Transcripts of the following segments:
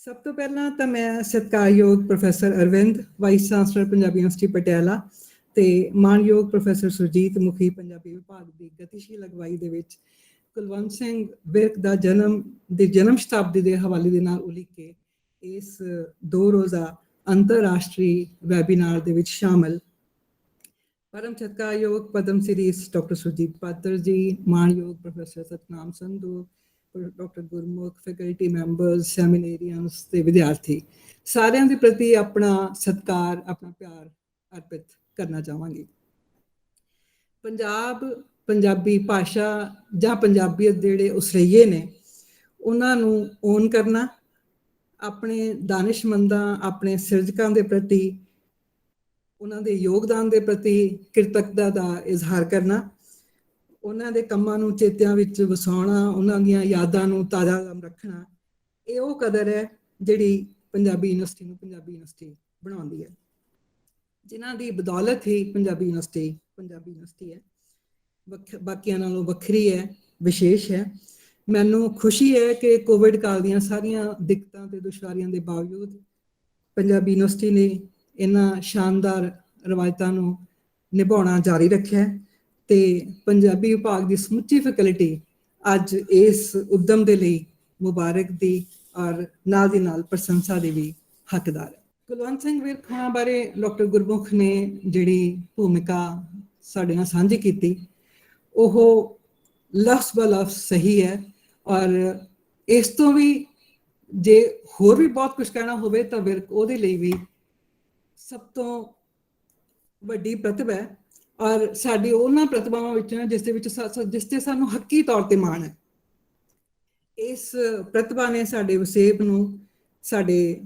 ਸਭ ਤੋਂ ਪਹਿਲਾਂ ਤਾਂ ਮੈਂ ਸਤਿਕਾਰਯੋਗ professor Arvind, vice chancellor Punjabi university Patiala ਤੇ ਮਾਨਯੋਗ ਪ੍ਰੋਫੈਸਰ ਸੁਰਜੀਤ ਮੁਖੀ ਪੰਜਾਬੀ ਵਿਭਾਗ ਦੀ ਗਤੀਸ਼ੀਲ ਅਗਵਾਈ ਦੇ ਵਿੱਚ ਕੁਲਵੰਤ ਸਿੰਘ ਵਿਰਕ ਦਾ ਜਨਮ ਸ਼ਤਾਬਦੀ ਦੇ ਹਵਾਲੇ ਦੇ ਨਾਲ ਉਲੀਕੇ ਇਸ 2 ਰੋਜ਼ਾ ਅੰਤਰਰਾਸ਼ਟਰੀ ਵੈਬੀਨਾਰ ਦੇ ਵਿੱਚ ਸ਼ਾਮਲ परम सत्कारयोग पद्म श्री डॉक्टर सुरजीत पात्र जी, मानयोग प्रोफैसर सतनाम संधू, डॉक्टर गुरमुख, फैकल्टी मैंबर्स, सैमीनेरियंस ते विद्यार्थी सारिਆਂ ਦੇ ਪ੍ਰਤੀ ਆਪਣਾ ਸਤਿਕਾਰ, ਆਪਣਾ ਪਿਆਰ ਅਰਪਿਤ ਕਰਨਾ ਚਾਹਾਂਗੀ। ਪੰਜਾਬੀ ਭਾਸ਼ਾ ਜਾਂ ਪੰਜਾਬੀਅਤ ਦੇ ਜਿਹੜੇ ਉਸਰਈਏ ਨੇ ਉਹਨਾਂ ਨੂੰ ਓਨ ਕਰਨਾ, ਆਪਣੇ ਦਾਨਿਸ਼ਮੰਦਾਂ, ਆਪਣੇ ਸਿਰਜਕਾਂ ਦੇ ਪ੍ਰਤੀ ਉਹਨਾਂ ਦੇ ਯੋਗਦਾਨ ਦੇ ਪ੍ਰਤੀ ਕਿਰਤੱਕਤਾ ਦਾ ਇਜ਼ਹਾਰ ਕਰਨਾ, ਉਹਨਾਂ ਦੇ ਕੰਮਾਂ ਨੂੰ ਚੇਤਿਆਂ ਵਿੱਚ ਵਸਾਉਣਾ, ਉਹਨਾਂ ਦੀਆਂ ਯਾਦਾਂ ਨੂੰ ਤਾਜ਼ਾ ਰੱਖਣਾ, ਇਹ ਉਹ ਕਦਰ ਹੈ ਜਿਹੜੀ ਪੰਜਾਬੀ ਯੂਨੀਵਰਸਿਟੀ ਨੂੰ ਪੰਜਾਬੀ ਯੂਨੀਵਰਸਿਟੀ ਬਣਾਉਂਦੀ ਹੈ, ਜਿਨ੍ਹਾਂ ਦੀ ਬਦੌਲਤ ਹੀ ਪੰਜਾਬੀ ਯੂਨੀਵਰਸਿਟੀ ਹੈ, ਬਾਕੀਆਂ ਨਾਲੋਂ ਵੱਖਰੀ ਹੈ, ਵਿਸ਼ੇਸ਼ ਹੈ। ਮੈਨੂੰ ਖੁਸ਼ੀ ਹੈ ਕਿ ਕੋਵਿਡ ਕਾਲ ਦੀਆਂ ਸਾਰੀਆਂ ਦਿੱਕਤਾਂ ਤੇ ਦੁਸ਼ਵਾਰੀਆਂ ਦੇ ਬਾਵਜੂਦ ਪੰਜਾਬੀ ਯੂਨੀਵਰਸਿਟੀ ਨੇ ਇਹਨਾਂ ਸ਼ਾਨਦਾਰ ਰਵਾਇਤਾਂ ਨੂੰ ਨਿਭਾਉਣਾ ਜਾਰੀ ਰੱਖਿਆ ਤੇ ਪੰਜਾਬੀ ਵਿਭਾਗ ਦੀ ਸਮੁੱਚੀ ਫੈਕਲਟੀ ਅੱਜ ਇਸ ਉਦਮ ਦੇ ਲਈ ਮੁਬਾਰਕ ਦੀ ਔਰ ਨਾਲ ਦੀ ਨਾਲ ਪ੍ਰਸ਼ੰਸਾ ਦੀ ਵੀ ਹੱਕਦਾਰ ਹੈ। ਕੁਲਵੰਤ ਸਿੰਘ ਵਿਰਕ ਹੋਣਾ ਬਾਰੇ ਡਾਕਟਰ ਗੁਰਮੁਖ ਨੇ ਜਿਹੜੀ ਭੂਮਿਕਾ ਸਾਡੇ ਨਾਲ ਸਾਂਝੀ ਕੀਤੀ ਉਹ ਲਫ਼ਜ਼ ਬ ਲਫ਼ਜ਼ ਸਹੀ ਹੈ ਔਰ ਇਸ ਤੋਂ ਵੀ ਜੇ ਹੋਰ ਵੀ ਬਹੁਤ ਕੁਝ ਕਹਿਣਾ ਹੋਵੇ ਤਾਂ ਵਿਰਕ ਉਹਦੇ ਲਈ ਵੀ ਸਭ ਤੋਂ ਵੱਡੀ ਪ੍ਰਤਿਭਾ ਹੈ ਔਰ ਸਾਡੀ ਉਹਨਾਂ ਪ੍ਰਤਿਭਾਵਾਂ ਵਿੱਚੋਂ ਜਿਸ ਤੇ ਸਾਨੂੰ ਹੱਕੀ ਤੌਰ ਤੇ ਮਾਣ ਹੈ। ਇਸ ਪ੍ਰਤਿਭਾ ਨੇ ਸਾਡੇ ਵਸੇਬ ਨੂੰ, ਸਾਡੇ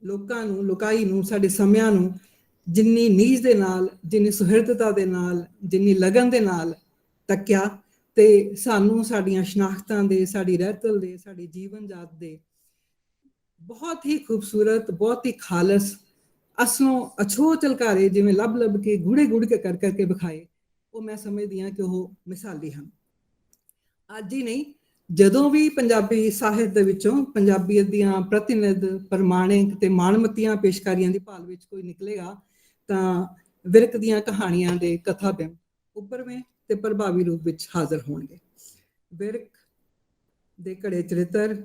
ਲੋਕਾਂ ਨੂੰ, ਲੋਕਾਈ ਨੂੰ, ਸਾਡੇ ਸਮਿਆਂ ਨੂੰ ਜਿੰਨੀ ਨੀਝ ਦੇ ਨਾਲ, ਜਿੰਨੀ ਸੁਹਿਰਦਤਾ ਦੇ ਨਾਲ, ਜਿੰਨੀ ਲਗਨ ਦੇ ਨਾਲ ਤੱਕਿਆ ਤੇ ਸਾਨੂੰ ਸਾਡੀਆਂ ਸ਼ਨਾਖਤਾਂ ਦੇ, ਸਾਡੀ ਰਹਿਤਲ ਦੇ, ਸਾਡੀ ਜੀਵਨ ਜਾਤ ਦੇ ਬਹੁਤ ਹੀ ਖੂਬਸੂਰਤ, ਬਹੁਤ ਹੀ ਖਾਲਸ, ਅਸਲੋਂ ਅਛੋ ਝਲਕਾਰੇ ਜਿਵੇਂ ਲੱਭ ਕੇ ਗੂੜੇ ਕੇ ਕਰ ਕਰਕੇ ਵਿਖਾਏ, ਉਹ ਮੈਂ ਸਮਝਦੀ ਹਾਂ ਕਿ ਉਹ ਮਿਸਾਲੀ ਹਨ। ਅੱਜ ਹੀ ਨਹੀਂ, ਜਦੋਂ ਵੀ ਪੰਜਾਬੀ ਸਾਹਿਤ ਦੇ ਵਿੱਚੋਂ ਪੰਜਾਬੀਅਤ ਦੀਆਂ ਪ੍ਰਤੀਨਿਧ, ਪ੍ਰਮਾਣਿਕ ਤੇ ਮਾਣਮੱਤੀਆਂ ਪੇਸ਼ਕਾਰੀਆਂ ਦੀ ਭਾਲ ਵਿੱਚ ਕੋਈ ਨਿਕਲੇਗਾ ਤਾਂ ਵਿਰਕ ਦੀਆਂ ਕਹਾਣੀਆਂ ਦੇ ਕਥਾ ਬਿੰਬ ਉੱਭਰਵੇਂ ਤੇ ਪ੍ਰਭਾਵੀ ਰੂਪ ਵਿੱਚ ਹਾਜ਼ਰ ਹੋਣਗੇ। ਵਿਰਕ ਦੇ ਘੜੇ ਚਰਿੱਤਰ,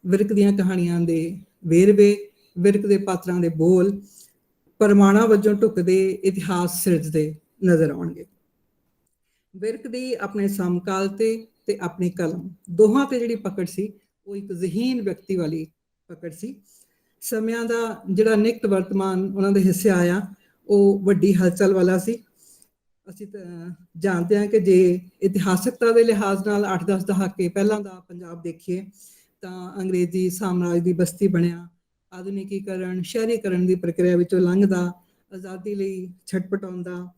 ਵਿਰਕ ਦੀਆਂ ਕਹਾਣੀਆਂ ਦੇ ਵੇਰਵੇ, ਵਿਰਕ ਦੇ ਪਾਤਰਾਂ ਦੇ ਬੋਲ ਪਰਮਾਣਾ ਵਜੋਂ ਢੁਕਦੇ ਇਤਿਹਾਸ ਸਿਰਜਦੇ ਨਜ਼ਰ ਆਉਣਗੇ। ਵਿਰਕ ਦੀ ਆਪਣੇ ਸਮਕਾਲ ਤੇ ਆਪਣੀ ਕਲਮ ਦੋਹਾਂ ਤੇ ਜਿਹੜੀ ਪਕੜ ਸੀ ਉਹ ਇੱਕ ਜ਼ਹੀਨ ਵਿਅਕਤੀ ਵਾਲੀ ਪਕੜ ਸੀ। ਸਮਿਆਂ ਦਾ ਜਿਹੜਾ ਨਿਕਟ ਵਰਤਮਾਨ ਉਹਨਾਂ ਦੇ ਹਿੱਸੇ ਆਇਆ ਉਹ ਵੱਡੀ ਹਲਚਲ ਵਾਲਾ ਸੀ। ਅਸੀਂ ਤਾਂ ਜਾਣਦੇ ਹਾਂ ਕਿ ਜੇ ਇਤਿਹਾਸਕਤਾ ਦੇ ਲਿਹਾਜ਼ ਨਾਲ 8-10 ਦਹਾਕੇ ਪਹਿਲਾਂ ਦਾ ਪੰਜਾਬ ਦੇਖੀਏ ਤਾਂ ਅੰਗਰੇਜ਼ੀ ਸਾਮਰਾਜ ਦੀ ਬਸਤੀ ਬਣਿਆ, ਆਧੁਨਿਕੀਕਰਨ, ਸ਼ਹਿਰੀਕਰਨ ਦੀ ਪ੍ਰਕਿਰਿਆ ਵਿੱਚੋਂ ਲੰਘਦਾ, ਆਜ਼ਾਦੀ ਲਈ ਛਟਪਟਾਉਂਦਾ,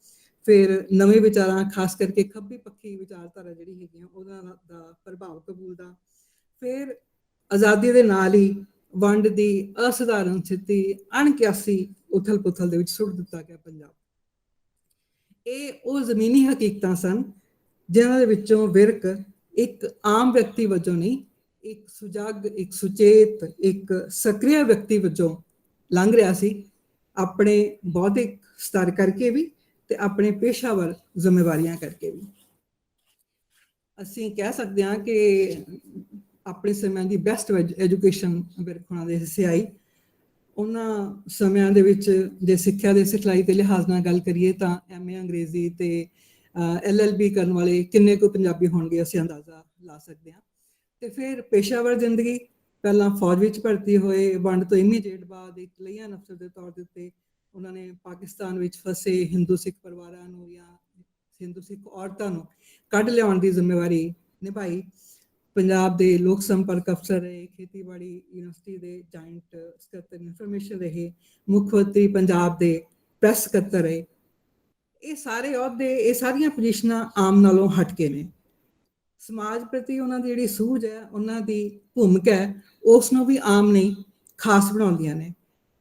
ਫਿਰ ਨਵੇਂ ਵਿਚਾਰਾਂ, ਖਾਸ ਕਰਕੇ ਖੱਬੀ ਪੱਖੀ ਵਿਚਾਰਧਾਰਾ ਜਿਹੜੀ ਹੈਗੀਆਂ ਉਹਨਾਂ ਦਾ ਪ੍ਰਭਾਵ ਕਬੂਲਦਾ, ਫਿਰ ਆਜ਼ਾਦੀ ਦੇ ਨਾਲ ਹੀ ਵੰਡ ਦੀ ਅਸਧਾਰਨ ਸਥਿਤੀ, ਅਣਕਿਆਸੀ ਉਥਲ ਪੁਥਲ ਦੇ ਵਿੱਚ ਸੁੱਟ ਦਿੱਤਾ ਗਿਆ ਪੰਜਾਬ। ਇਹ ਉਹ ਜ਼ਮੀਨੀ ਹਕੀਕਤਾਂ ਸਨ ਜਿਨ੍ਹਾਂ ਦੇ ਵਿੱਚੋਂ ਵਿਰਕ ਇੱਕ ਆਮ ਵਿਅਕਤੀ ਵਜੋਂ ਨਹੀਂ, ਇੱਕ ਸੁਜੱਗ, ਇੱਕ ਸੁਚੇਤ, ਇੱਕ ਸਕ੍ਰਿਆ ਵਿਅਕਤੀ ਵਜੋਂ ਲੰਘ ਰਿਹਾ ਸੀ, ਆਪਣੇ ਬੌਧਿਕ ਸਤਰ ਕਰਕੇ ਵੀ ਤੇ ਆਪਣੇ ਪੇਸ਼ਾਵਰ ਜ਼ਿੰਮੇਵਾਰੀਆਂ ਕਰਕੇ ਵੀ। ਅਸੀਂ ਕਹਿ ਸਕਦੇ ਹਾਂ ਕਿ ਆਪਣੇ ਸਮਿਆਂ ਦੀ ਬੈਸਟ ਐਜੂਕੇਸ਼ਨ ਵਿਰਕ ਹੋਣਾ ਦੇ ਹਿੱਸੇ ਆਈ। ਉਹਨਾਂ ਸਮਿਆਂ ਦੇ ਵਿੱਚ ਜੇ ਸਿੱਖਿਆ ਦੇ ਸਿਖਲਾਈ ਦੇ ਲਿਹਾਜ਼ ਨਾਲ ਗੱਲ ਕਰੀਏ ਤਾਂ MA ਅੰਗਰੇਜ਼ੀ ਤੇ LLB ਕਰਨ ਵਾਲੇ ਕਿੰਨੇ ਕੁ ਪੰਜਾਬੀ ਹੋਣਗੇ ਅਸੀਂ ਅੰਦਾਜ਼ਾ ਲਾ ਸਕਦੇ ਹਾਂ। ਤੇ ਫਿਰ ਪੇਸ਼ਾਵਰ ਜ਼ਿੰਦਗੀ, ਪਹਿਲਾਂ ਫੌਜ ਵਿੱਚ ਭਰਤੀ ਹੋਏ, ਵੰਡ ਤੋਂ ਇਮੀਡੀਏਟ ਬਾਅਦ ਇੱਕ ਲਈਆਂ ਅਫਸਰ ਦੇ ਤੌਰ ਦੇ ਉੱਤੇ ਉਹਨਾਂ ਨੇ ਪਾਕਿਸਤਾਨ ਵਿੱਚ ਫਸੇ ਹਿੰਦੂ ਸਿੱਖ ਪਰਿਵਾਰਾਂ ਨੂੰ ਜਾਂ ਹਿੰਦੂ ਸਿੱਖ ਔਰਤਾਂ ਨੂੰ ਕੱਢ ਲਿਆਉਣ ਦੀ ਜ਼ਿੰਮੇਵਾਰੀ ਨਿਭਾਈ। ਪੰਜਾਬ ਦੇ ਲੋਕ ਸੰਪਰਕ ਅਫਸਰ ਰਹੇ, ਖੇਤੀਬਾੜੀ ਯੂਨੀਵਰਸਿਟੀ ਦੇ ਜੁਆਇੰਟ ਸਕੱਤਰ ਇਨਫੋਰਮੇਸ਼ਨ ਰਹੇ, ਮੁੱਖ ਮੰਤਰੀ ਪੰਜਾਬ ਦੇ ਪ੍ਰੈਸ ਸਕੱਤਰ ਰਹੇ। ਇਹ ਸਾਰੇ ਅਹੁਦੇ, ਇਹ ਸਾਰੀਆਂ ਪੋਜੀਸ਼ਨਾਂ ਆਮ ਨਾਲੋਂ ਹਟ ਕੇ ਨੇ। ਸਮਾਜ ਪ੍ਰਤੀ ਉਹਨਾਂ ਦੀ ਜਿਹੜੀ ਸੂਝ ਹੈ, ਉਹਨਾਂ ਦੀ ਭੂਮਿਕਾ ਹੈ, ਉਸ ਨੂੰ ਵੀ ਆਮ ਨਹੀਂ ਖਾਸ ਬਣਾਉਂਦੀਆਂ ਨੇ।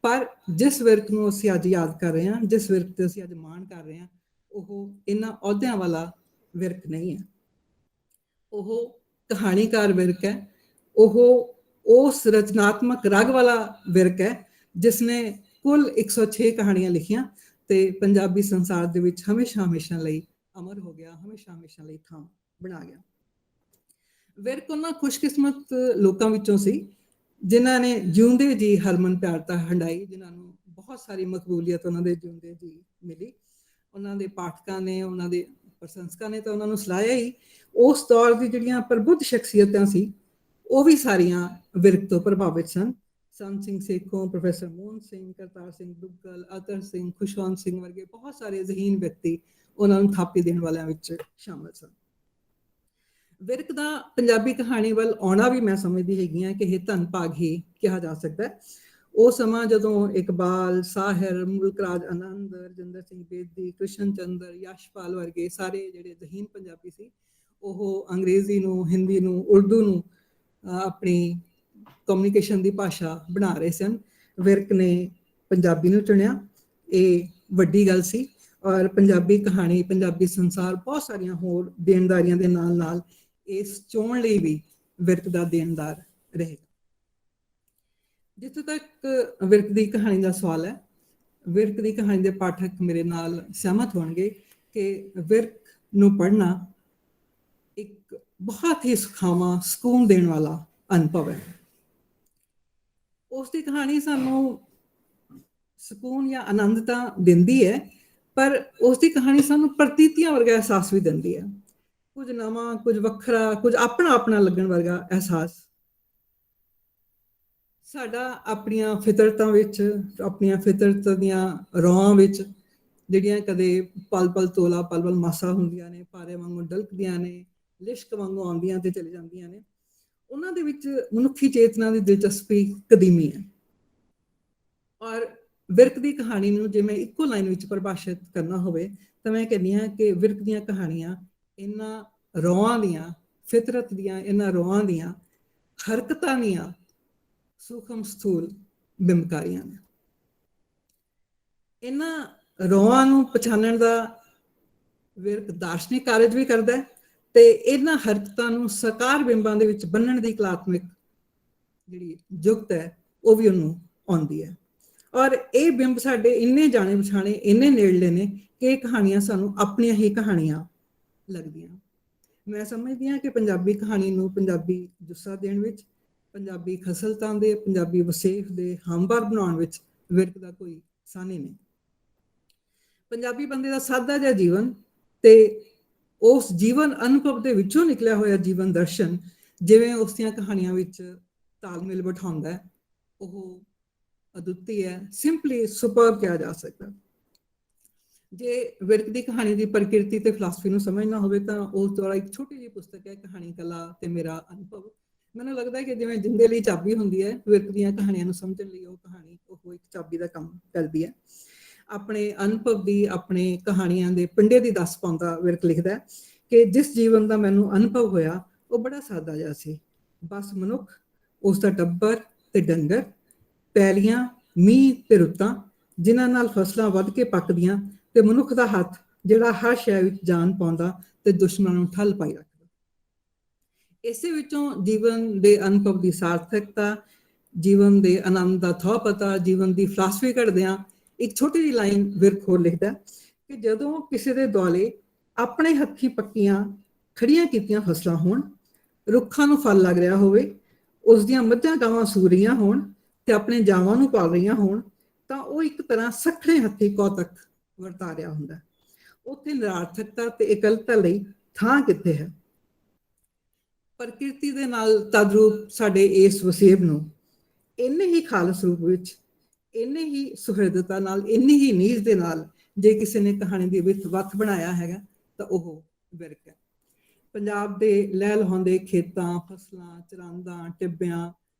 ਪਰ ਜਿਸ ਵਿਰਕ ਨੂੰ ਅਸੀਂ ਅੱਜ ਯਾਦ ਕਰ ਰਹੇ ਹਾਂ, ਜਿਸ ਵਿਰਕ ਤੇ ਅਸੀਂ ਅੱਜ ਮਾਣ ਕਰ ਰਹੇ ਹਾਂ, ਉਹ ਇਹਨਾਂ ਅਹੁਦਿਆਂ ਵਾਲਾ ਵਿਰਕ ਨਹੀਂ ਹੈ। ਉਹ ਕਹਾਣੀਕਾਰ ਵਿਰਕ ਹੈ। ਉਹ उस रचनात्मक रग वाला विरक है जिसने कुल 106 कहानियां लिखियां ते पंजाबी संसार दे विच हमेशा हमेशा लई अमर हो गया, हमेशा हमेशा लई थां बना गया। विरक उन्हां खुशकिस्मत लोकां विचों सी जिन्हां ने जिउंदे जी हरमन प्यारता हंडाई, जिन्हां नूं बहुत सारी मकबूलियत उन्हां दे जिउंदे जी मिली। उन्हां दे पाठकां ने, उन्हां दे प्रशंसकां ने तो उन्हां नूं सलाहिया ही। उस दौर दी जिहड़ियां प्रबुद्ध शख्सियतां सी ਉਹ ਵੀ ਸਾਰੀਆਂ ਵਿਰਕ ਤੋਂ ਪ੍ਰਭਾਵਿਤ ਸਨ। ਸੰਤ ਸਿੰਘ ਸੇਖੋਂ, ਪ੍ਰੋਫੈਸਰ ਮੋਹਨ ਸਿੰਘ, ਕਰਤਾਰ ਸਿੰਘ ਦੁੱਗਲ, ਅਤਰ ਸਿੰਘ, ਖੁਸ਼ਵੰਤ ਸਿੰਘ ਵਰਗੇ ਬਹੁਤ ਸਾਰੇ ਜ਼ਹੀਨ ਵਿਅਕਤੀ ਉਹਨਾਂ ਨੂੰ ਥਾਪੀ ਦੇਣ ਵਾਲਿਆਂ ਵਿੱਚ ਸ਼ਾਮਲ ਸਨ। ਵਿਰਕ ਦਾ ਪੰਜਾਬੀ ਕਹਾਣੀ ਵੱਲ ਆਉਣਾ ਵੀ ਮੈਂ ਸਮਝਦੀ ਹੈਗੀ ਹਾਂ ਕਿ ਇਹ ਧੰਨ ਭਾਗ ਹੀ ਕਿਹਾ ਜਾ ਸਕਦਾ। ਉਹ ਸਮਾਂ ਜਦੋਂ ਇਕਬਾਲ, ਸਾਹਿਰ, ਮੁਲਕ ਰਾਜ ਆਨੰਦ, ਰਜਿੰਦਰ ਸਿੰਘ ਬੇਦੀ, ਕ੍ਰਿਸ਼ਨ ਚੰਦਰ, ਯਸ਼ਪਾਲ ਵਰਗੇ ਸਾਰੇ ਜਿਹੜੇ ਜ਼ਹੀਨ ਪੰਜਾਬੀ ਸੀ ਉਹ ਅੰਗਰੇਜ਼ੀ ਨੂੰ, ਹਿੰਦੀ ਨੂੰ, ਉਰਦੂ ਨੂੰ ਆਪਣੀ ਕਮਿਊਨੀਕੇਸ਼ਨ ਦੀ ਭਾਸ਼ਾ ਬਣਾ ਰਹੇ ਸਨ। ਵਿਰਕ ਨੇ ਪੰਜਾਬੀ ਨੂੰ ਚੁਣਿਆ, ਇਹ ਵੱਡੀ ਗੱਲ ਸੀ। ਔਰ ਪੰਜਾਬੀ ਕਹਾਣੀ, ਪੰਜਾਬੀ ਸੰਸਾਰ ਬਹੁਤ ਸਾਰੀਆਂ ਹੋਰ ਦੇਣਦਾਰੀਆਂ ਦੇ ਨਾਲ ਨਾਲ ਇਸ ਚੋਣ ਲਈ ਵੀ ਵਿਰਕ ਦਾ ਦੇਣਦਾਰ ਰਹੇਗਾ। ਜਿੱਥੋਂ ਤੱਕ ਵਿਰਕ ਦੀ ਕਹਾਣੀ ਦਾ ਸਵਾਲ ਹੈ, ਵਿਰਕ ਦੀ ਕਹਾਣੀ ਦੇ ਪਾਠਕ ਮੇਰੇ ਨਾਲ ਸਹਿਮਤ ਹੋਣਗੇ ਕਿ ਵਿਰਕ ਨੂੰ ਪੜ੍ਹਨਾ ਇੱਕ ਬਹੁਤ ਹੀ ਸੁਖਾਵਾਂ, ਸਕੂਨ ਦੇਣ ਵਾਲਾ ਅਨੁਭਵ ਹੈ। ਉਸ ਦੀ ਕਹਾਣੀ ਸਾਨੂੰ ਸਕੂਨ ਜਾਂ ਆਨੰਦ ਤਾਂ ਦਿੰਦੀ ਹੈ, ਪਰ ਉਸ ਦੀ ਕਹਾਣੀ ਸਾਨੂੰ ਪ੍ਰਤੀਤੀਆਂ ਵਰਗਾ ਅਹਿਸਾਸ ਵੀ ਦਿੰਦੀ ਹੈ। ਕੁਝ ਨਵਾਂ, ਕੁਝ ਵੱਖਰਾ, ਕੁਝ ਆਪਣਾ ਆਪਣਾ ਲੱਗਣ ਵਰਗਾ ਅਹਿਸਾਸ। ਸਾਡਾ ਆਪਣੀਆਂ ਫਿਤਰਤਾਂ ਵਿੱਚ, ਆਪਣੀਆਂ ਫਿਤਰਤ ਦੀਆਂ ਰੌਆਂ ਵਿੱਚ ਜਿਹੜੀਆਂ ਕਦੇ ਪਲ ਪਲ ਤੋਲਾ, ਪਲ ਪਲ ਮਾਸਾ ਹੁੰਦੀਆਂ ਨੇ, ਪਾਰੇ ਵਾਂਗੂ ਡਲਕਦੀਆਂ ਨੇ, ਲਿਸ਼ਕ ਵਾਂਗੂ ਆਉਂਦੀਆਂ ਤੇ ਚਲੇ ਜਾਂਦੀਆਂ ਨੇ, ਉਹਨਾਂ ਦੇ ਵਿੱਚ ਮਨੁੱਖੀ ਚੇਤਨਾ ਦੀ ਦਿਲਚਸਪੀ ਕਦੀਮੀ ਹੈ। ਔਰ ਵਿਰਕ ਦੀ ਕਹਾਣੀ ਨੂੰ ਜੇ ਮੈਂ ਇੱਕੋ ਲਾਈਨ ਵਿੱਚ ਪਰਿਭਾਸ਼ਿਤ ਕਰਨਾ ਹੋਵੇ ਤਾਂ ਮੈਂ ਕਹਿੰਦੀ ਹਾਂ ਕਿ ਵਿਰਕ ਦੀਆਂ ਕਹਾਣੀਆਂ ਇਹਨਾਂ ਰੌਆਂ ਦੀਆਂ, ਫਿਤਰਤ ਦੀਆਂ ਇਹਨਾਂ ਰੌਆਂ ਦੀਆਂ ਹਰਕਤਾਂ ਦੀਆਂ ਸੂਖਮ ਸਥੂਲ ਬਿੰਬਕਾਰੀਆਂ ਨੇ। ਇਹਨਾਂ ਰੌਆਂ ਨੂੰ ਪਛਾਣਨ ਦਾ ਵਿਰਕ ਦਾਰਸ਼ਨਿਕ ਕਾਰਜ ਵੀ ਕਰਦਾ ਤੇ ਇਹਨਾਂ ਹਰਕਤਾਂ ਨੂੰ ਸਾਕਾਰ ਬਿੰਬਾਂ ਦੇ ਵਿੱਚ ਬੰਨਣ ਦੀ ਕਲਾਤਮਿਕ ਜਿਹੜੀ ਜੁਗਤ ਹੈ ਉਹ ਵੀ ਉਹਨੂੰ ਆਉਂਦੀ ਹੈ। ਔਰ ਇਹ ਬਿੰਬ ਸਾਡੇ ਇੰਨੇ ਜਾਣੇ ਪਛਾਣੇ, ਇੰਨੇ ਨੇੜਲੇ ਨੇ ਕਿ ਇਹ ਕਹਾਣੀਆਂ ਸਾਨੂੰ ਆਪਣੀਆਂ ਹੀ ਕਹਾਣੀਆਂ ਲੱਗਦੀਆਂ। ਮੈਂ ਸਮਝਦੀ ਹਾਂ ਕਿ ਪੰਜਾਬੀ ਕਹਾਣੀ ਨੂੰ ਪੰਜਾਬੀ ਜੁੱਸਾ ਦੇਣ ਵਿੱਚ, ਪੰਜਾਬੀ ਖਸਲਤਾਂ ਦੇ, ਪੰਜਾਬੀ ਵਸੇਖ ਦੇ ਹਮਬਰ ਬਣਾਉਣ ਵਿੱਚ ਵਿਰਕ ਦਾ ਕੋਈ ਸਾਨੀ ਨਹੀਂ। ਪੰਜਾਬੀ ਬੰਦੇ ਦਾ ਸਾਦਾ ਜਿਹਾ ਜੀਵਨ ਤੇ ਉਸ ਜੀਵਨ ਅਨੁਭਵ ਦੇ ਵਿੱਚੋਂ ਨਿਕਲਿਆ ਹੋਇਆ ਜੀਵਨ ਦਰਸ਼ਨ ਜਿਵੇਂ ਉਸ ਦੀਆਂ ਕਹਾਣੀਆਂ ਵਿੱਚ ਤਾਲਮੇਲ ਬਿਠਾਉਂਦਾ ਹੈ, ਉਹ ਅਦੁੱਤੀ ਹੈ, ਸਿੰਪਲੀ ਸੁਪਰਬ ਕਿਹਾ ਜਾ ਸਕਦਾ। ਜੇ ਵਿਰਕ ਦੀ ਕਹਾਣੀ ਦੀ ਪ੍ਰਕਿਰਤੀ ਤੇ ਫਿਲਾਸਫੀ ਨੂੰ ਸਮਝਣਾ ਹੋਵੇ ਤਾਂ ਉਸ ਦੁਆਰਾ ਇੱਕ ਛੋਟੀ ਜਿਹੀ ਪੁਸਤਕ ਹੈ, ਕਹਾਣੀ ਕਲਾ ਤੇ ਮੇਰਾ ਅਨੁਭਵ। ਮੈਨੂੰ ਲੱਗਦਾ ਕਿ ਜਿਵੇਂ ਜਿੰਦੇ ਲਈ ਚਾਬੀ ਹੁੰਦੀ ਹੈ, ਵਿਰਕ ਦੀਆਂ ਕਹਾਣੀਆਂ ਨੂੰ ਸਮਝਣ ਲਈ ਉਹ ਕਹਾਣੀ ਉਹ ਇੱਕ ਚਾਬੀ ਦਾ ਕੰਮ ਕਰਦੀ ਹੈ। ਆਪਣੇ ਅਨੁਭਵ ਦੀ, ਆਪਣੇ ਕਹਾਣੀਆਂ ਦੇ ਪਿੰਡੇ ਦੀ ਦੱਸ ਪਾਉਂਦਾ ਵਿਰਕ ਲਿਖਦਾ ਕਿ ਜਿਸ ਜੀਵਨ ਦਾ ਮੈਨੂੰ ਅਨੁਭਵ ਹੋਇਆ ਉਹ ਬੜਾ ਸਾਦਾ ਜਿਹਾ ਸੀ। ਬਸ ਮਨੁੱਖ, ਉਸ ਦਾ ਟੱਬਰ ਤੇ ਡੰਗਰ, ਪੈਲੀਆਂ, ਮੀਂਹ ਤੇ ਰੁੱਤਾਂ ਜਿਨ੍ਹਾਂ ਨਾਲ ਫਸਲਾਂ ਵੱਧ ਕੇ ਪੱਕਦੀਆਂ ਤੇ ਮਨੁੱਖ ਦਾ ਹੱਥ ਜਿਹੜਾ ਹਰ ਸ਼ੈ ਵਿੱਚ ਜਾਨ ਪਾਉਂਦਾ ਤੇ ਦੁਸ਼ਮਣਾਂ ਨੂੰ ਠੱਲ ਪਾਈ ਰੱਖਦਾ। ਇਸੇ ਵਿੱਚੋਂ ਜੀਵਨ ਦੇ ਅਨੁਭਵ ਦੀ ਸਾਰਥਕਤਾ, ਜੀਵਨ ਦੇ ਆਨੰਦ ਦਾ ਥੋਹ ਪਤਾ, ਜੀਵਨ ਦੀ ਫਿਲਾਸਫੀ ਘੜਦਿਆਂ ਇੱਕ ਛੋਟੀ ਜਿਹੀ ਲਾਈਨ ਵਿਰਕ ਹੋਰ ਲਿਖਦਾ ਕਿ ਜਦੋਂ ਕਿਸੇ ਦੇ ਦੁਆਲੇ ਆਪਣੇ ਹੱਥੀਂ ਪੱਕੀਆਂ ਖੜੀਆਂ ਕੀਤੀਆਂ ਫਸਲਾਂ ਹੋਣ, ਰੁੱਖਾਂ ਨੂੰ ਫਲ ਲੱਗ ਰਿਹਾ ਹੋਵੇ, ਉਸ ਦੀਆਂ ਮੱਝਾਂ ਗਾਵਾਂ ਸੂ ਰਹੀਆਂ ਹੋਣ ਤੇ ਆਪਣੇ ਜਾਵਾਂ ਨੂੰ ਪਾਲ ਰਹੀਆਂ ਹੋਣ, ਤਾਂ ਉਹ ਇੱਕ ਤਰ੍ਹਾਂ ਸੱਖਣੇ ਹੱਥੀਂ ਕੌਤਕ ਵਰਤਾ ਰਿਹਾ ਹੁੰਦਾ। ਉੱਥੇ ਨਿਰਾਰਥਕਤਾ ਤੇ ਇਕੱਲਤਾ ਲਈ ਥਾਂ ਕਿੱਥੇ ਹੈ? ਪ੍ਰਕਿਰਤੀ ਦੇ ਨਾਲ ਤਦਰੂਪ ਸਾਡੇ ਇਸ ਵਸੇਬ ਨੂੰ ਇੰਨੇ ਹੀ ਖਾਲਸ ਰੂਪ ਵਿੱਚ, ਇੰਨੇ ਹੀ ਸੁਹਿਰਦਤਾ ਨਾਲ, ਇੰਨੀ ਹੀ ਨੀਝ ਦੇ ਨਾਲ ਜੇ ਕਿਸੇ ਨੇ ਕਹਾਣੀ ਦੀ ਵੱਥ ਬਣਾਇਆ ਹੈਗਾ ਤਾਂ ਉਹ ਵਿਰਕ ਹੈ। ਪੰਜਾਬ ਦੇ ਲਹਿ ਲਹਾਉਂਦੇ ਖੇਤਾਂ, ਫਸਲਾਂ, ਚਰਾਂਦਾਂ, ਟਿੱਬਿਆਂ,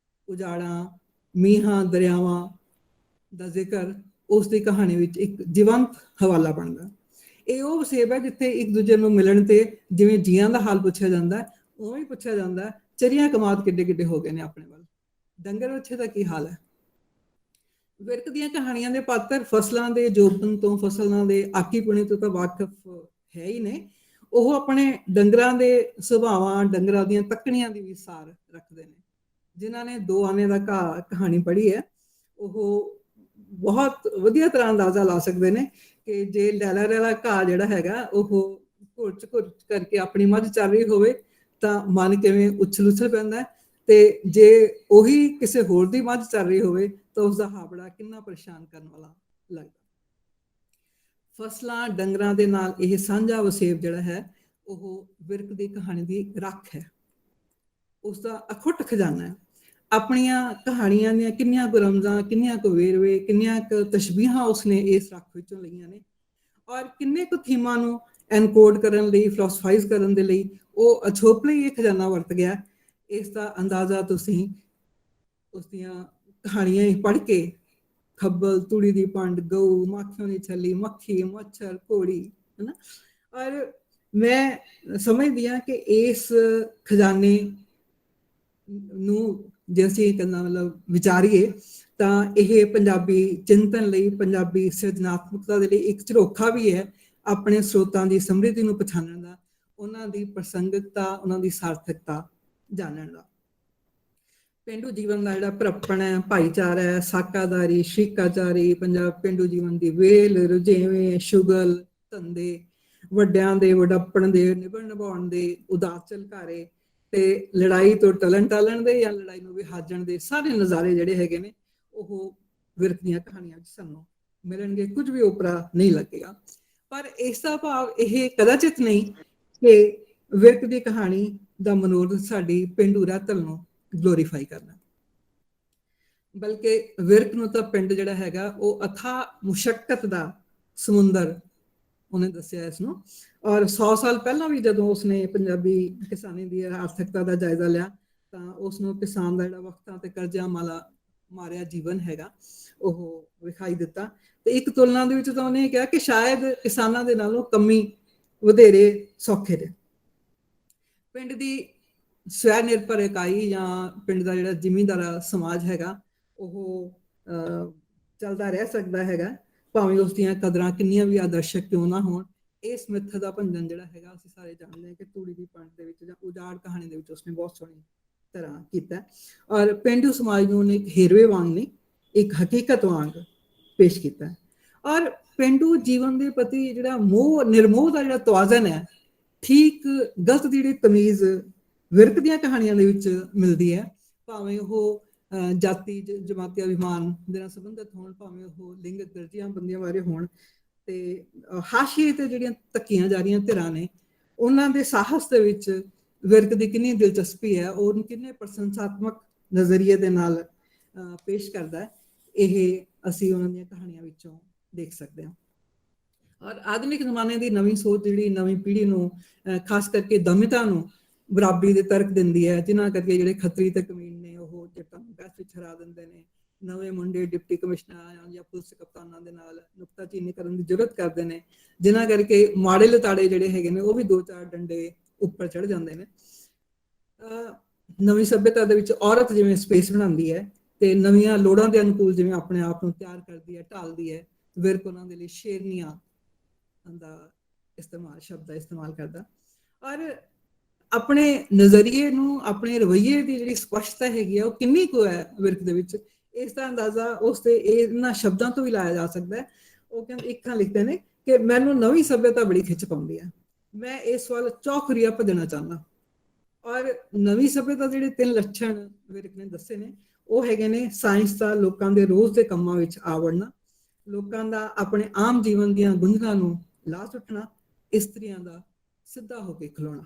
ਉਜਾੜਾਂ, ਮੀਂਹਾਂ, ਦਰਿਆਵਾਂ ਦਾ ਜ਼ਿਕਰ ਉਸ ਦੀ ਕਹਾਣੀ ਵਿੱਚ ਇੱਕ ਜੀਵੰਤ ਹਵਾਲਾ ਬਣਦਾ। ਇਹ ਉਹ ਵਸੇਬ ਹੈ ਜਿੱਥੇ ਇੱਕ ਦੂਜੇ ਨੂੰ ਮਿਲਣ ਤੇ ਜਿਵੇਂ ਜੀਆਂ ਦਾ ਹਾਲ ਪੁੱਛਿਆ ਜਾਂਦਾ ਉਵੇਂ ਹੀ ਪੁੱਛਿਆ ਜਾਂਦਾ ਚਰੀਆਂ ਕਮਾਦ ਕਿੱਡੇ ਕਿੱਡੇ ਹੋ ਗਏ ਨੇ ਆਪਣੇ ਵੱਲ, ਡੰਗਰ ਵੱਛੇ ਦਾ ਕੀ ਹਾਲ ਹੈ। ਵਿਰਕ ਦੀਆਂ ਕਹਾਣੀਆਂ ਦੇ ਪਾਤਰ ਫਸਲਾਂ ਦੇ ਜੋਬਨ ਤੋਂ, ਫਸਲਾਂ ਦੇ ਆਕੀਪੁਣੇ ਤੋਂ ਤਾਂ ਵਾਕਿਫ ਹੈ ਹੀ ਨੇ। ਉਹ ਆਪਣੇ ਡੰਗਰਾਂ ਦੇ ਸੁਭਾਵਾਂ, ਡੰਗਰਾਂ ਦੀਆਂ ਤੱਕਣੀਆਂ ਦੀ ਵੀ ਸਾਰ ਰੱਖਦੇ ਨੇ। ਜਿਨ੍ਹਾਂ ਨੇ ਦੋ ਆਨੇ ਦਾ ਕਹਾਣੀ ਪੜ੍ਹੀ ਹੈ ਉਹ ਬਹੁਤ ਵਧੀਆ ਤਰ੍ਹਾਂ ਅੰਦਾਜ਼ਾ ਲਾ ਸਕਦੇ ਨੇ ਕਿ ਜੇ ਲੈਲਾ ਲੈਲਾ ਘਾਹ ਜਿਹੜਾ ਹੈਗਾ ਉਹ ਘੁਰਚ ਘੁਰਚ ਕਰਕੇ ਆਪਣੀ ਮੱਝ ਚੱਲ ਰਹੀ ਹੋਵੇ ਤਾਂ ਮਨ ਕਿਵੇਂ ਉਛਲ ਉਛਲ ਪੈਂਦਾ, ਤੇ ਜੇ ਉਹੀ ਕਿਸੇ ਹੋਰ ਦੀ ਮੱਝ ਚੱਲ ਰਹੀ ਹੋਵੇ ਤਾਂ ਉਸਦਾ ਹਾਵੜਾ ਕਿੰਨਾ ਪਰੇਸ਼ਾਨ ਕਰਨ ਵਾਲਾ ਲੱਗਦਾ। ਫਸਲਾਂ ਡੰਗਰਾਂ ਦੇ ਨਾਲ ਇਹ ਸਾਂਝਾ ਵਸੇਬ ਜਿਹੜਾ ਹੈ ਉਹ ਵਿਰਕ ਦੀ ਕਹਾਣੀ ਦੀ ਰੱਖ ਹੈ, ਉਸਦਾ ਅਖੁੱਟ ਖਜ਼ਾਨਾ ਹੈ। ਆਪਣੀਆਂ ਕਹਾਣੀਆਂ ਦੀਆਂ ਕਿੰਨੀਆਂ ਕੁ ਰਮਜ਼ਾਂ, ਕਿੰਨੀਆਂ ਕੁ ਵੇਰਵੇ, ਕਿੰਨੀਆਂ ਕੁ ਤਸ਼ਬੀਹਾਂ ਉਸਨੇ ਇਸ ਰੱਖ ਵਿੱਚੋਂ ਲਈਆਂ ਨੇ, ਔਰ ਕਿੰਨੇ ਕੁ ਥੀਮਾਂ ਨੂੰ ਐਨਕੋਡ ਕਰਨ ਲਈ, ਫਿਲੋਸਫਾਈਜ਼ ਕਰਨ ਦੇ ਲਈ ਉਹ ਅਛੋਪਲੇ ਹੀ ਇਹ ਖਜ਼ਾਨਾ ਵਰਤ ਗਿਆ। ਇਸ ਦਾ ਅੰਦਾਜ਼ਾ ਤੁਸੀਂ ਉਸਦੀਆਂ ਕਹਾਣੀਆਂ ਹੀ ਪੜ੍ਹ ਕੇ, ਖੱਬਲ, ਤੂੜੀ ਦੀ ਪੰਡ, ਗਊ, ਮਾਖਿਓਂ ਦੀ ਛੱਲੀ, ਮੱਖੀ, ਮੱਛਰ, ਘੋੜੀ, ਹੈ ਨਾ। ਔਰ ਮੈਂ ਸਮਝਦੀ ਹਾਂ ਕਿ ਇਸ ਖਜ਼ਾਨੇ ਨੂੰ ਜੇ ਅਸੀਂ ਕਹਿੰਦਾ ਮਤਲਬ ਵਿਚਾਰੀਏ ਤਾਂ ਇਹ ਪੰਜਾਬੀ ਚਿੰਤਨ ਲਈ, ਪੰਜਾਬੀ ਸਿਰਜਣਾਤਮਕਤਾ ਦੇ ਲਈ ਇੱਕ ਝਰੋਖਾ ਵੀ ਹੈ ਆਪਣੇ ਸਰੋਤਾਂ ਦੀ ਸਮਰਿੱਧੀ ਨੂੰ ਪਛਾਣਨ ਦਾ, ਉਹਨਾਂ ਦੀ ਪ੍ਰਸੰਗਿਕਤਾ, ਉਹਨਾਂ ਦੀ ਸਾਰਥਕਤਾ ਜਾਣਨ ਦਾ। ਪੇਂਡੂ ਜੀਵਨ ਦਾ ਜਿਹੜਾ ਭਰਪਣ ਹੈ, ਭਾਈਚਾਰਾ ਹੈ, ਸਾਕਾਦਾਰੀ, ਸ਼ਿਕਾਚਾਰੀ, ਪੰਜਾਬ ਪੇਂਡੂ ਜੀਵਨ ਦੀ ਵੇਲ, ਰੁਝੇਵੇਂ, ਸ਼ੁਗਲ, ਧੰਦੇ, ਵੱਡਿਆਂ ਦੇ ਵਡੱਪਣ ਦੇ, ਨਿਭਾਉਣ ਦੇ, ਉਦਾਸ ਝਲਕਾਰੇ ਤੇ ਲੜਾਈ ਤੋਂ ਟਲਣ ਦੇ ਜਾਂ ਲੜਾਈ ਨੂੰ ਵਿਹਾਜਣ ਦੇ ਸਾਰੇ ਨਜ਼ਾਰੇ ਜਿਹੜੇ ਹੈਗੇ ਨੇ ਉਹ ਵਿਰਕ ਦੀਆਂ ਕਹਾਣੀਆਂ ਵਿੱਚ ਸਾਨੂੰ ਮਿਲਣਗੇ। ਕੁਝ ਵੀ ਓਪਰਾ ਨਹੀਂ ਲੱਗੇਗਾ, ਪਰ ਇਸ ਦਾ ਭਾਵ ਇਹ ਕਦਾਚਿਤ ਨਹੀਂ ਕਿ ਵਿਰਕ ਦੀ ਕਹਾਣੀ ਦਾ ਮਨੋਰਥ ਸਾਡੀ ਪੇਂਡੂ ਰਹਿਤਲ ਨੂੰ ਗਲੋਰੀਫਾਈ ਕਰਨਾ, ਬਲਕਿ ਵਿਰਕ ਨੂੰ ਤਾਂ ਪਿੰਡ ਜਿਹੜਾ ਹੈਗਾ ਉਹ ਅਥਾਹ ਮੁਸ਼ੱਕਤ ਦਾ ਸਮੁੰਦਰ ਉਹਨੇ ਦੱਸਿਆ ਇਸ ਨੂੰ। ਔਰ 100 ਸਾਲ ਪਹਿਲਾਂ ਵੀ ਜਦੋਂ ਉਸਨੇ ਪੰਜਾਬੀ ਕਿਸਾਨੀ ਦੀ ਆਰਥਿਕਤਾ ਦਾ ਜਾਇਜ਼ਾ ਲਿਆ ਤਾਂ ਉਸਨੂੰ ਕਿਸਾਨ ਦਾ ਜਿਹੜਾ ਵਕਤਾਂ ਤੇ ਕਰਜ਼ਿਆਂ ਮਾਰਿਆ ਜੀਵਨ ਹੈਗਾ ਉਹ ਵਿਖਾਈ ਦਿੱਤਾ। ਤੇ ਇੱਕ ਤੁਲਨਾ ਦੇ ਵਿੱਚ ਤਾਂ ਉਹਨੇ ਕਿਹਾ ਕਿ ਸ਼ਾਇਦ ਕਿਸਾਨਾਂ ਦੇ ਨਾਲੋਂ ਕੰਮੀ ਵਧੇਰੇ ਸੌਖੇ ਨੇ। ਪਿੰਡ ਦੀ ਸਵੈ ਨਿਰਭਰ ਇਕਾਈ ਜਾਂ ਪਿੰਡ ਦਾ ਜਿਹੜਾ ਜ਼ਿਮੀਂਦਾਰ ਸਮਾਜ ਹੈਗਾ ਉਹ ਚੱਲਦਾ ਰਹਿ ਸਕਦਾ ਹੈਗਾ ਭਾਵੇਂ ਉਸਦੀਆਂ ਕਦਰਾਂ ਕਿੰਨੀਆਂ ਵੀ ਆਦਰਸ਼ਕ ਕਿਉਂ ਨਾ ਹੋਣ। ਇਸ ਮਿੱਥ ਦਾ ਭੰਜਨ ਜਿਹੜਾ ਹੈਗਾ ਅਸੀਂ ਸਾਰੇ ਜਾਣਦੇ ਹਾਂ ਕਿ ਤੂੜੀ ਦੀ ਪੰਡ ਦੇ ਵਿੱਚ ਜਾਂ ਉਜਾੜ ਕਹਾਣੀ ਦੇ ਵਿੱਚ ਉਸਨੇ ਬਹੁਤ ਸੋਹਣੀ ਤਰ੍ਹਾਂ ਕੀਤਾ, ਔਰ ਪੇਂਡੂ ਸਮਾਜ ਨੂੰ ਉਹਨੇ ਇੱਕ ਹੀਰਵੇ ਵਾਂਗ ਨਹੀਂ, ਇੱਕ ਹਕੀਕਤ ਵਾਂਗ ਪੇਸ਼ ਕੀਤਾ। ਔਰ ਪੇਂਡੂ ਜੀਵਨ ਦੇ ਪ੍ਰਤੀ ਜਿਹੜਾ ਮੋਹ ਨਿਰਮੋਹ ਦਾ ਜਿਹੜਾ ਤਵਾਜ਼ਨ ਹੈ, ਠੀਕ ਗਲਤ ਦੀ ਜਿਹੜੀ ਤਮੀਜ਼ ਵਿਰਕ ਦੀਆਂ ਕਹਾਣੀਆਂ ਦੇ ਵਿੱਚ ਮਿਲਦੀ ਹੈ, ਭਾਵੇਂ ਉਹ ਜਾਤੀ ਜਮਾਤੀ ਅਭਿਮਾਨ ਦੇ ਨਾਲ ਸੰਬੰਧਿਤ ਹੋਣ, ਭਾਵੇਂ ਉਹ ਲਿੰਗ ਦਰਜੀਆਂ ਬੰਦੀਆਂ ਬਾਰੇ ਹੋਣ, ਤੇ ਹਾਸ਼ੀਏ ਤੇ ਜਿਹੜੀਆਂ ਧੱਕੀਆਂ ਜਾ ਰਹੀਆਂ ਧਿਰਾਂ ਨੇ ਉਹਨਾਂ ਦੇ ਸਾਹਸ ਦੇ ਵਿੱਚ ਵਿਰਕ ਦੀ ਕਿੰਨੀ ਦਿਲਚਸਪੀ ਹੈ, ਉਹ ਕਿੰਨੇ ਪ੍ਰਸ਼ੰਸਾਤਮਕ ਨਜ਼ਰੀਏ ਦੇ ਨਾਲ ਪੇਸ਼ ਕਰਦਾ ਹੈ, ਇਹ ਅਸੀਂ ਉਹਨਾਂ ਦੀਆਂ ਕਹਾਣੀਆਂ ਵਿੱਚੋਂ ਦੇਖ ਸਕਦੇ ਹਾਂ। ਔਰ ਆਧੁਨਿਕ ਜ਼ਮਾਨੇ ਦੀ ਨਵੀਂ ਸੋਚ ਜਿਹੜੀ ਨਵੀਂ ਪੀੜ੍ਹੀ ਨੂੰ ਖਾਸ ਕਰਕੇ ਦਮਿਤਾ ਨੂੰ ਬਰਾਬਰੀ ਦੇ ਤਰਕ ਦਿੰਦੀ ਹੈ, ਜਿਨ੍ਹਾਂ ਕਰਕੇ ਜਿਹੜੇ ਖੱਤਰੀ ਤੇ ਕਮੀਨ ਨੇ ਉਹ ਜੱਟਾਂ ਨੂੰ ਬਹਿਸ ਵਿੱਚ ਹਰਾ ਦਿੰਦੇ ਨੇ, ਨਵੇਂ ਮੁੰਡੇ ਡਿਪਟੀ ਕਮਿਸ਼ਨਰਾਂ ਜਾਂ ਪੁਲਿਸ ਕਪਤਾਨਾਂ ਦੇ ਨਾਲ ਨੁਕਤਾਚੀਨੀ ਕਰਨ ਦੀ ਜ਼ਰੂਰਤ ਕਰਦੇ ਨੇ, ਜਿਨ੍ਹਾਂ ਕਰਕੇ ਮਾੜੇ ਲਤਾੜੇ ਜਿਹੜੇ ਹੈਗੇ ਨੇ ਉਹ ਵੀ 2-4 ਡੰਡੇ ਉੱਪਰ ਚੜ੍ਹ ਜਾਂਦੇ ਨੇ। ਨਵੀਂ ਸੱਭਿਅਤਾ ਦੇ ਵਿੱਚ ਔਰਤ ਜਿਵੇਂ ਸਪੇਸ ਬਣਾਉਂਦੀ ਹੈ ਤੇ ਨਵੀਆਂ ਲੋੜਾਂ ਦੇ ਅਨੁਕੂਲ ਜਿਵੇਂ ਆਪਣੇ ਆਪ ਨੂੰ ਤਿਆਰ ਕਰਦੀ ਹੈ, ਢਾਲਦੀ ਹੈ, ਵਿਰਕ ਉਹਨਾਂ ਦੇ ਲਈ ਸ਼ੇਰਨੀਆਂ ਦਾ ਸ਼ਬਦ ਦਾ ਇਸਤੇਮਾਲ ਕਰਦਾ। ਔਰ ਆਪਣੇ ਨਜ਼ਰੀਏ ਨੂੰ, ਆਪਣੇ ਰਵੱਈਏ ਦੀ ਜਿਹੜੀ ਸਪਸ਼ਟਤਾ ਹੈਗੀ ਆ ਉਹ ਕਿੰਨੀ ਕੁ ਹੈ ਵਿਰਕ ਦੇ ਵਿੱਚ, ਇਸ ਦਾ ਅੰਦਾਜ਼ਾ ਉਸ ਦੇ ਇਹਨਾਂ ਸ਼ਬਦਾਂ ਤੋਂ ਵੀ ਲਾਇਆ ਜਾ ਸਕਦਾ ਹੈ। ਉਹ ਕਹਿੰਦੇ, ਇੱਕ ਥਾਂ ਲਿਖਦੇ ਨੇ ਕਿ ਮੈਨੂੰ ਨਵੀਂ ਸੱਭਿਅਤਾ ਬੜੀ ਖਿੱਚ ਪਾਉਂਦੀ ਹੈ, ਮੈਂ ਇਸ ਵੱਲ ਚੌਖਰੀਆ ਭੱਜਣਾ ਚਾਹੁੰਦਾ। ਔਰ ਨਵੀਂ ਸੱਭਿਅਤਾ ਦੇ ਜਿਹੜੇ 3 ਲੱਛਣ ਵਿਰਕ ਨੇ ਦੱਸੇ ਨੇ ਉਹ ਹੈਗੇ ਨੇ ਸਾਇੰਸ ਦਾ ਲੋਕਾਂ ਦੇ ਰੋਜ਼ ਦੇ ਕੰਮਾਂ ਵਿੱਚ ਆਵੜਨਾ, ਲੋਕਾਂ ਦਾ ਆਪਣੇ ਆਮ ਜੀਵਨ ਦੀਆਂ ਗੁੰਝਲਾਂ ਨੂੰ ਲਾ ਸੁੱਟਣਾ, ਇਸਤਰੀਆਂ ਦਾ ਸਿੱਧਾ ਹੋ ਕੇ ਖਲੋਣਾ।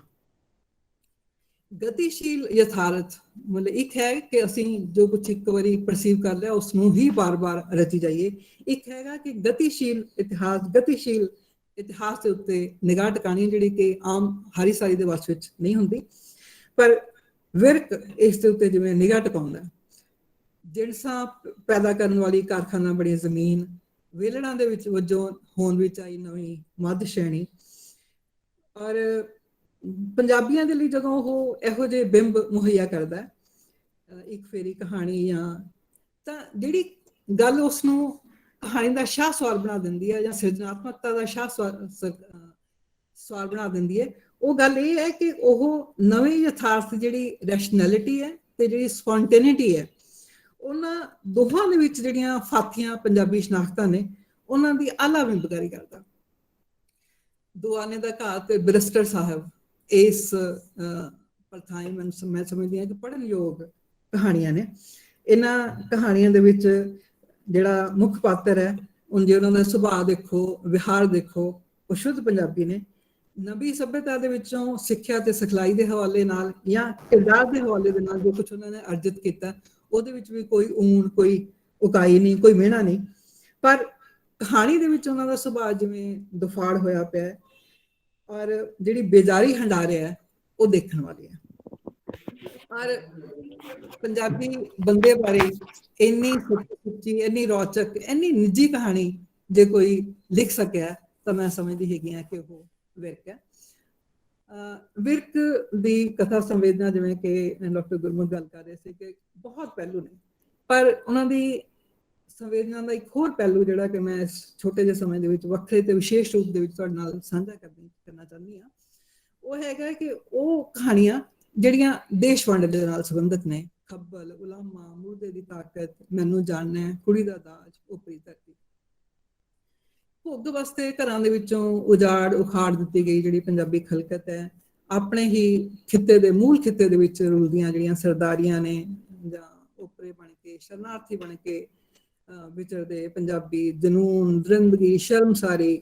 ਗਤੀਸ਼ੀਲ ਯਥਾਰਥ ਮਤਲਬ ਇੱਕ ਹੈ ਕਿ ਅਸੀਂ ਜੋ ਕੁਝ ਇੱਕ ਵਾਰੀ ਪਰਸੀਵ ਕਰ ਲਿਆ ਉਸ ਨੂੰ ਹੀ ਬਾਰ-ਬਾਰ ਰਚੀ ਜਾਈਏ, ਇੱਕ ਹੈਗਾ ਕਿ ਗਤੀਸ਼ੀਲ ਇਤਿਹਾਸ ਦੇ ਉੱਤੇ ਨਿਗਾਹ ਟਿਕਾਣੀ ਜਿਹੜੀ ਕਿ ਆਮ ਹਾਰੀ ਸਾਰੀ ਦੇ ਵਸ ਵਿੱਚ ਨਹੀਂ ਹੁੰਦੀ, ਪਰ ਵਿਰਕ ਇਸ ਦੇ ਉੱਤੇ ਜਿਵੇਂ ਨਿਗਾਹ ਟਿਕਾਉਂਦਾ। ਜਿਣਸਾਂ ਪੈਦਾ ਕਰਨ ਵਾਲੀ ਕਾਰਖਾਨਾ ਬੜੀ ਜ਼ਮੀਨ, ਵੇਲੜਾਂ ਦੇ ਵਿੱਚ ਵਜੋਂ ਹੋਂਦ ਵਿੱਚ ਆਈ ਨਵੀਂ ਮੱਧ ਸ਼੍ਰੇਣੀ। ਔਰ ਪੰਜਾਬੀਆਂ ਦੇ ਲਈ ਜਦੋਂ ਉਹ ਇਹੋ ਜਿਹੇ ਬਿੰਬ ਮੁਹੱਈਆ ਕਰਦਾ ਇੱਕ ਫੇਰੀ ਕਹਾਣੀ ਤਾਂ ਜਿਹੜੀ ਗੱਲ ਉਸਨੂੰ ਕਹਾਣੀ ਦਾ ਸ਼ਾਹ ਸਵਾਰ ਬਣਾ ਦਿੰਦੀ ਹੈ ਜਾਂ ਸਿਰਜਣਾਤਮਕਤਾ ਦਾ ਸ਼ਾਹ ਸਵਾਰ ਬਣਾ ਦਿੰਦੀ ਹੈ, ਉਹ ਗੱਲ ਇਹ ਹੈ ਕਿ ਉਹ ਨਵੇਂ ਯਥਾਰਥ ਜਿਹੜੀ ਰੈਸ਼ਨੈਲਿਟੀ ਹੈ ਤੇ ਜਿਹੜੀ ਸਪੌਂਟੇਨਿਟੀ ਹੈ, ਉਹਨਾਂ ਦੋਹਾਂ ਦੇ ਵਿੱਚ ਜਿਹੜੀਆਂ ਫਾਥੀਆਂ ਪੰਜਾਬੀ ਸ਼ਨਾਖਤਾਂ ਨੇ ਉਹਨਾਂ ਦੀ ਆਲਾ ਵਿੰਬਕਾਰੀ ਕਰਦਾ। ਦੁਆਨੇ ਦਾ ਘਾਹ ਤੇ ਬਰਿਸਟਰ ਸਾਹਿਬ ਇਸ ਪ੍ਰਥਾਈ ਮੈਂ ਸਮਝਦੀ ਹਾਂ ਕਿ ਪੜ੍ਹਨ ਯੋਗ ਕਹਾਣੀਆਂ ਨੇ। ਇਹਨਾਂ ਕਹਾਣੀਆਂ ਦੇ ਵਿੱਚ ਜਿਹੜਾ ਮੁੱਖ ਪਾਤਰ ਹੈ, ਉਂਝ ਉਹਨਾਂ ਦਾ ਸੁਭਾਅ ਦੇਖੋ, ਵਿਹਾਰ ਦੇਖੋ, ਉਹ ਸ਼ੁੱਧ ਪੰਜਾਬੀ ਨੇ। ਨਵੀਂ ਸੱਭਿਅਤਾ ਦੇ ਵਿੱਚੋਂ ਸਿੱਖਿਆ ਤੇ ਸਿਖਲਾਈ ਦੇ ਹਵਾਲੇ ਨਾਲ ਜਾਂ ਕਿਰਦਾਰ ਦੇ ਹਵਾਲੇ ਦੇ ਨਾਲ ਜੋ ਕੁਛ ਉਹਨਾਂ ਨੇ ਅਰਜਿਤ ਕੀਤਾ, ਉਹਦੇ ਵਿੱਚ ਵੀ ਕੋਈ ਊਣ, ਕੋਈ ਉਕਾਈ ਨਹੀਂ, ਕੋਈ ਮਿਹਣਾ ਨਹੀਂ। ਪਰ ਕਹਾਣੀ ਦੇ ਵਿੱਚ ਉਹਨਾਂ ਦਾ ਸੁਭਾਅ ਜਿਵੇਂ ਦੁਫਾੜ ਹੋਇਆ ਪਿਆ, ਔਰ ਜਿਹੜੀ ਬੇਜ਼ਾਰੀ ਹੰਡਾ ਰਿਹਾ ਹੈ, ਉਹ ਦੇਖਣ ਵਾਲੀ ਹੈ। ਔਰ ਪੰਜਾਬੀ ਬੰਦੇ ਬਾਰੇ ਇੰਨੀ ਸੱਚੀ, ਇੰਨੀ ਰੌਚਕ, ਇੰਨੀ ਨਿੱਜੀ ਕਹਾਣੀ ਜੇ ਕੋਈ ਲਿਖ ਸਕਿਆ ਤਾਂ ਮੈਂ ਸਮਝਦੀ ਹੈਗੀ ਹਾਂ ਕਿ ਉਹ ਵਿਰਕ ਹੈ। ਵਿਰਕ ਦੀ ਕਥਾ ਸੰਵੇਦਨਾ, ਜਿਵੇਂ ਕਿ ਡਾਕਟਰ ਗੁਰਮੁਖ ਗੱਲ ਕਰ ਰਹੇ ਸੀ ਕਿ ਬਹੁਤ ਪਹਿਲੂ ਨੇ, ਪਰ ਉਹਨਾਂ ਦੀ ਸੰਵੇਦਨਾ ਦਾ ਇੱਕ ਹੋਰ ਪਹਿਲੂ ਜਿਹੜਾ ਕਿ ਮੈਂ ਇਸ ਛੋਟੇ ਜਿਹੇ ਸਮੇਂ ਦੇ ਵਿੱਚ ਵੱਖਰੇ ਤੇ ਵਿਸ਼ੇਸ਼ ਰੂਪ ਦੇ ਵਿੱਚ ਤੁਹਾਡੇ ਨਾਲ ਸਾਂਝਾ ਕਰਨਾ ਚਾਹੁੰਦੀ ਹਾਂ, ਉਹ ਹੈਗਾ ਕਿ ਉਹ ਕਹਾਣੀਆਂ ਜਿਹੜੀਆਂ ਦੇਸ਼ ਵੰਡ ਦੇ ਨਾਲ ਸੰਬੰਧਿਤ ਨੇ। ਖੱਬਲ, ਉਲਾਮਾ, ਮੁਰਦੇ ਦੀ ਤਾਕਤ, ਮੈਨੂੰ ਜਾਣਨਾ, ਕੁੜੀ ਦਾ ਦਾਜ, ਉਪਰੀ ਧਰਤੀ। ਭੁੱਗ ਵਾਸਤੇ ਘਰਾਂ ਦੇ ਵਿੱਚੋਂ ਉਜਾੜ ਉਖਾੜ ਦਿੱਤੀ ਗਈ ਜਿਹੜੀ ਪੰਜਾਬੀ ਖਲਕਤ ਹੈ, ਆਪਣੇ ਹੀ ਖਿੱਤੇ ਦੇ, ਮੂਲ ਖਿੱਤੇ ਦੇ ਵਿੱਚ ਰੁਲਦੀਆਂ ਜਿਹੜੀਆਂ ਸਰਦਾਰੀਆਂ ਨੇ ਜਾਂ ਉਪਰੇ ਬਣ ਕੇ, ਸ਼ਰਨਾਰਥੀ ਬਣ ਕੇ ਵਿਚਰਦੇ ਪੰਜਾਬੀ, ਜਨੂਨ, ਦਰਿੰਦਗੀ, ਸ਼ਰਮਸਾਰੀ,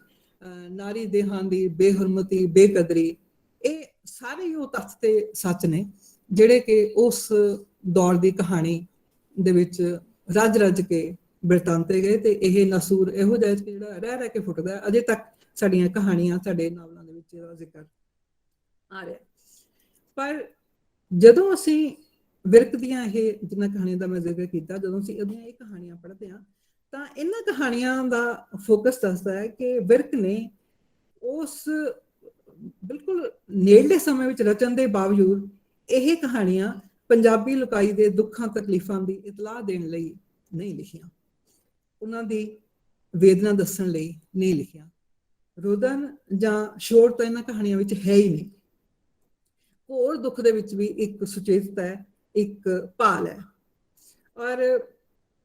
ਨਾਰੀ ਦੇਹਾਂ ਦੀ ਬੇਹਰਮਤੀ, ਬੇਕਦਰੀ, ਇਹ ਸਾਰੇ ਉਹ ਤੱਥ ਤੇ ਸੱਚ ਨੇ ਜਿਹੜੇ ਕਿ ਉਸ ਦੌਰ ਦੀ ਕਹਾਣੀ ਦੇ ਵਿੱਚ ਰੱਜ ਰੱਜ ਕੇ ਬਿਰਤਾਂਤੇ ਗਏ। ਤੇ ਇਹ ਨਸੂਰ ਇਹੋ ਜਿਹਾ ਜਿਹੜਾ ਰਹਿ ਰਹਿ ਕੇ ਫੁੱਟਦਾ, ਅਜੇ ਤੱਕ ਸਾਡੀਆਂ ਕਹਾਣੀਆਂ, ਸਾਡੇ ਨਾਵਲਾਂ ਦੇ ਵਿੱਚ ਇਹਦਾ ਜ਼ਿਕਰ ਆ ਰਿਹਾ। ਪਰ ਜਦੋਂ ਅਸੀਂ ਵਿਰਕ ਦੀਆਂ ਇਹ ਜਿੰਨਾ ਕਹਾਣੀਆਂ ਦਾ ਮੈਂ ਜ਼ਿਕਰ ਕੀਤਾ, ਜਦੋਂ ਅਸੀਂ ਇਹਦੀਆਂ ਇਹ ਕਹਾਣੀਆਂ ਪੜ੍ਹਦੇ ਹਾਂ ਤਾਂ ਇਹਨਾਂ ਕਹਾਣੀਆਂ ਦਾ ਫੋਕਸ ਦੱਸਦਾ ਹੈ ਕਿ ਵਿਰਕ ਨੇ ਉਸ ਬਿਲਕੁਲ ਨੇੜਲੇ ਸਮੇਂ ਵਿੱਚ ਰਚਣ ਦੇ ਬਾਵਜੂਦ ਇਹ ਕਹਾਣੀਆਂ ਪੰਜਾਬੀ ਲੋਕਾਈ ਦੇ ਦੁੱਖਾਂ ਤਕਲੀਫਾਂ ਦੀ ਇਤਲਾਹ ਦੇਣ ਲਈ ਨਹੀਂ ਲਿਖੀਆਂ, ਉਹਨਾਂ ਦੀ ਵੇਦਨਾ ਦੱਸਣ ਲਈ ਨਹੀਂ ਲਿਖੀਆਂ। ਰੁਦਨ ਜਾਂ ਸ਼ੋਰ ਤਾਂ ਇਹਨਾਂ ਕਹਾਣੀਆਂ ਵਿੱਚ ਹੈ ਹੀ ਨਹੀਂ। ਹੋਰ ਦੁੱਖ ਦੇ ਵਿੱਚ ਵੀ ਇੱਕ ਸੁਚੇਤਤਾ ਹੈ, ਇੱਕ ਭਾਲ ਹੈ। ਔਰ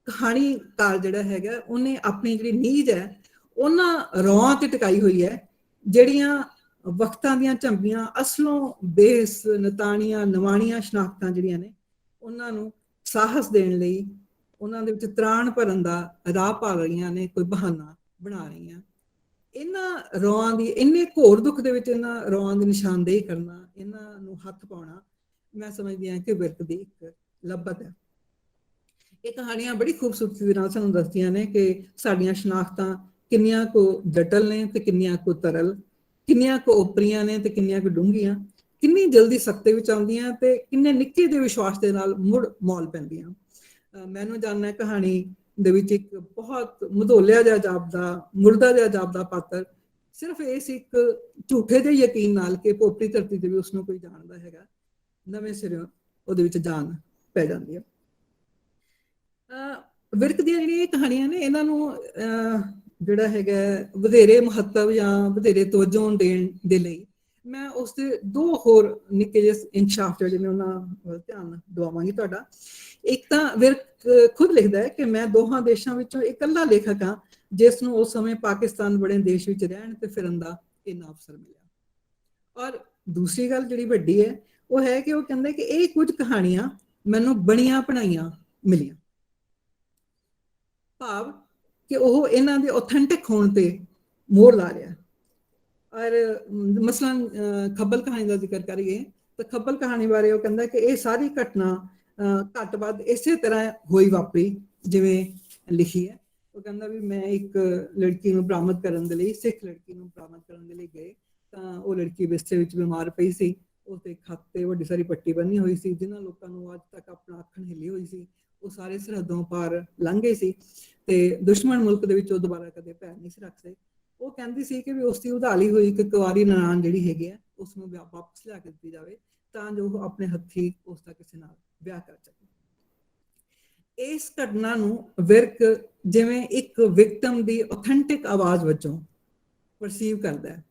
ਕਹਾਣੀਕਾਰ ਜਿਹੜਾ ਹੈਗਾ, ਉਹਨੇ ਆਪਣੀ ਜਿਹੜੀ ਨੀਂਜ ਹੈ ਉਹਨਾਂ ਰੌਆਂ ਤੇ ਟਿਕਾਈ ਹੋਈ ਹੈ ਜਿਹੜੀਆਂ ਵਕਤਾਂ ਦੀਆਂ ਝੰਬੀਆਂ ਅਸਲੋਂ ਬੇਸ ਨਤਾਣੀਆਂ ਨਵਾਣੀਆਂ ਸ਼ਨਾਖਤਾਂ ਜਿਹੜੀਆਂ ਨੇ ਉਹਨਾਂ ਨੂੰ ਸਾਹਸ ਦੇਣ ਲਈ, ਉਹਨਾਂ ਦੇ ਵਿੱਚ ਤਰਾਣ ਭਰਨ ਦਾ ਰਾਹ ਪਾ ਰਹੀਆਂ ਨੇ, ਕੋਈ ਬਹਾਨਾ ਬਣਾ ਰਹੀਆਂ। ਇਹਨਾਂ ਰੌਆਂ ਦੀ, ਇੰਨੇ ਘੋਰ ਦੁੱਖ ਦੇ ਵਿੱਚ ਇਹਨਾਂ ਰੌਆਂ ਦੀ ਨਿਸ਼ਾਨਦੇਹੀ ਕਰਨਾ, ਇਹਨਾਂ ਨੂੰ ਹੱਥ ਪਾਉਣਾ, ਮੈਂ ਸਮਝਦੀ ਹਾਂ ਕਿ ਵਿਰਕ ਦੀ ਇੱਕ ਲੱਭਤ ਹੈ। ਇਹ ਕਹਾਣੀਆਂ ਬੜੀ ਖੂਬਸੂਰਤੀ ਦੇ ਨਾਲ ਸਾਨੂੰ ਦੱਸਦੀਆਂ ਨੇ ਕਿ ਸਾਡੀਆਂ ਸ਼ਨਾਖਤਾਂ ਕਿੰਨੀਆਂ ਕੁ ਜਟਲ ਨੇ ਤੇ ਕਿੰਨੀਆਂ ਕੁ ਤਰਲ, ਕਿੰਨੀਆਂ ਕੁ ਓਪਰੀਆਂ ਨੇ ਤੇ ਕਿੰਨੀਆਂ ਕੁ ਡੂੰਘੀਆਂ, ਕਿੰਨੀ ਜਲਦੀ ਸਖਤੇ ਵਿੱਚ ਆਉਂਦੀਆਂ ਤੇ ਕਿੰਨੇ ਨਿੱਕੇ ਦੇ ਵਿਸ਼ਵਾਸ ਦੇ ਨਾਲ ਮੁੜ ਮੌਲ ਪੈਂਦੀਆਂ। ਮੈਨੂੰ ਜਾਣਨਾ ਕਹਾਣੀ ਦੇ ਵਿੱਚ ਇੱਕ ਬਹੁਤ ਮਧੋਲਿਆ ਜਿਹਾ ਜਾਪਦਾ, ਮੁਰਦਾ ਜਿਹਾ ਜਾਪਦਾ ਪਾਤਰ ਸਿਰਫ ਇਸ ਇੱਕ ਝੂਠੇ ਜਿਹੇ ਯਕੀਨ ਨਾਲ ਕਿ ਪੋਪਰੀ ਧਰਤੀ ਤੇ ਵੀ ਉਸਨੂੰ ਕੋਈ ਜਾਣਦਾ ਹੈਗਾ, ਨਵੇਂ ਸਿਰੋਂ ਉਹਦੇ ਵਿੱਚ ਜਾਨ ਪੈ ਜਾਂਦੀ ਹੈ। ਵਿਰਕ ਦੀਆਂ ਜਿਹੜੀਆਂ ਇਹ ਕਹਾਣੀਆਂ ਨੇ, ਇਹਨਾਂ ਨੂੰ ਜਿਹੜਾ ਹੈਗਾ ਵਧੇਰੇ ਮਹੱਤਵ ਜਾਂ ਵਧੇਰੇ ਤਵੱਜੋ ਦੇਣ ਦੇ ਲਈ ਮੈਂ ਉਸਦੇ ਦੋ ਹੋਰ ਨਿੱਕੇ ਜਿਹੇ ਇਨਕਸ਼ਾਫ ਜਿਹੜੇ ਨੇ ਉਹਨਾਂ ਵੱਲ ਧਿਆਨ ਦਵਾਵਾਂਗੀ ਤੁਹਾਡਾ। ਇੱਕ ਤਾਂ ਵਿਰਕ ਖੁਦ ਲਿਖਦਾ ਹੈ ਕਿ ਮੈਂ ਦੋਹਾਂ ਦੇਸ਼ਾਂ ਵਿੱਚੋਂ ਇਕੱਲਾ ਲੇਖਕ ਹਾਂ ਜਿਸ ਨੂੰ ਉਸ ਸਮੇਂ ਪਾਕਿਸਤਾਨ ਬੜੇ ਦੇਸ਼ ਵਿੱਚ ਰਹਿਣ ਤੇ ਫਿਰਨ ਦਾ ਇੰਨਾ ਅਵਸਰ ਮਿਲਿਆ। ਔਰ ਦੂਸਰੀ ਗੱਲ ਜਿਹੜੀ ਵੱਡੀ ਹੈ ਉਹ ਹੈ ਕਿ ਉਹ ਕਹਿੰਦੇ ਕਿ ਇਹ ਕੁਝ ਕਹਾਣੀਆਂ ਮੈਨੂੰ ਬਣੀਆਂ ਬਣਾਈਆਂ ਮਿਲੀਆਂ, ਭਾਵ ਕਿ ਉਹ ਇਹਨਾਂ ਦੇ ਆਥੈਂਟਿਕ ਹੋਣ ਤੇ ਮੋਹਰ ਲਾ ਰਿਹਾ। ਔਰ ਮਸਲਨ ਖੱਬਲ ਕਹਾਣੀ ਦਾ ਜ਼ਿਕਰ ਕਰੀਏ ਤਾਂ ਖੱਬਲ ਕਹਾਣੀ ਬਾਰੇ ਉਹ ਕਹਿੰਦਾ ਕਿ ਇਹ ਸਾਰੀ ਘਟਨਾ ਘੱਟ ਵੱਧ ਇਸੇ ਤਰ੍ਹਾਂ ਹੋਈ ਵਾਪਰੀ ਜਿਵੇਂ ਲਿਖੀ ਹੈ। ਉਹ ਕਹਿੰਦਾ ਵੀ ਮੈਂ ਇੱਕ ਲੜਕੀ ਨੂੰ ਬਰਾਮਦ ਕਰਨ ਦੇ ਲਈ, ਸਿੱਖ ਲੜਕੀ ਨੂੰ ਬਰਾਮਦ ਕਰਨ ਦੇ ਲਈ ਗਏ ਤਾਂ ਉਹ ਲੜਕੀ ਬਿਸਤਰੇ ਵਿੱਚ ਬਿਮਾਰ ਪਈ ਸੀ, ਉਹਦੇ ਖੱਤ ਤੇ ਵੱਡੀ ਸਾਰੀ ਪੱਟੀ ਬੰਨੀ ਹੋਈ ਸੀ। ਜਿਨ੍ਹਾਂ ਲੋਕਾਂ ਨੂੰ ਅੱਜ ਤੱਕ ਆਪਣਾ ਅੱਖਣ ਹਿੱਲੀ ਹੋਈ ਸੀ ਉਹ ਸਾਰੇ ਸਰਹੱਦੋਂ ਪਾਰ ਲੰਘ ਗਏ ਸੀ ਤੇ ਦੁਸ਼ਮਣ ਮੁਲਕ ਦੇ ਵਿੱਚ ਉਹ ਦੁਬਾਰਾ ਕਦੇ ਪੈਰ ਨਹੀਂ ਸੀ ਰੱਖ ਸਕਦੇ। ਉਹ ਕਹਿੰਦੀ ਸੀ ਕਿ ਵੀ ਉਸਦੀ ਉਧਾਲੀ ਹੋਈ ਇੱਕ ਕੁਆਰੀ ਨਨਾਣ ਜਿਹੜੀ ਹੈਗੀ ਆ ਉਸਨੂੰ ਵਾਪਸ ਲਿਆ ਕੇ ਦਿੱਤੀ ਜਾਵੇ ਤਾਂ ਜੋ ਉਹ ਆਪਣੇ ਹੱਥੀ ਉਸਦਾ ਕਿਸੇ ਨਾਲ ਵਿਆਹ ਕਰ ਸਕੇ। ਇਸ ਘਟਨਾ ਨੂੰ ਵਿਰਕ ਜਿਵੇਂ ਇੱਕ ਵਿਕਟਮ ਦੀ ਆਥੈਂਟਿਕ ਆਵਾਜ਼ ਵਜੋਂ ਪਰਸੀਵ ਕਰਦਾ ਹੈ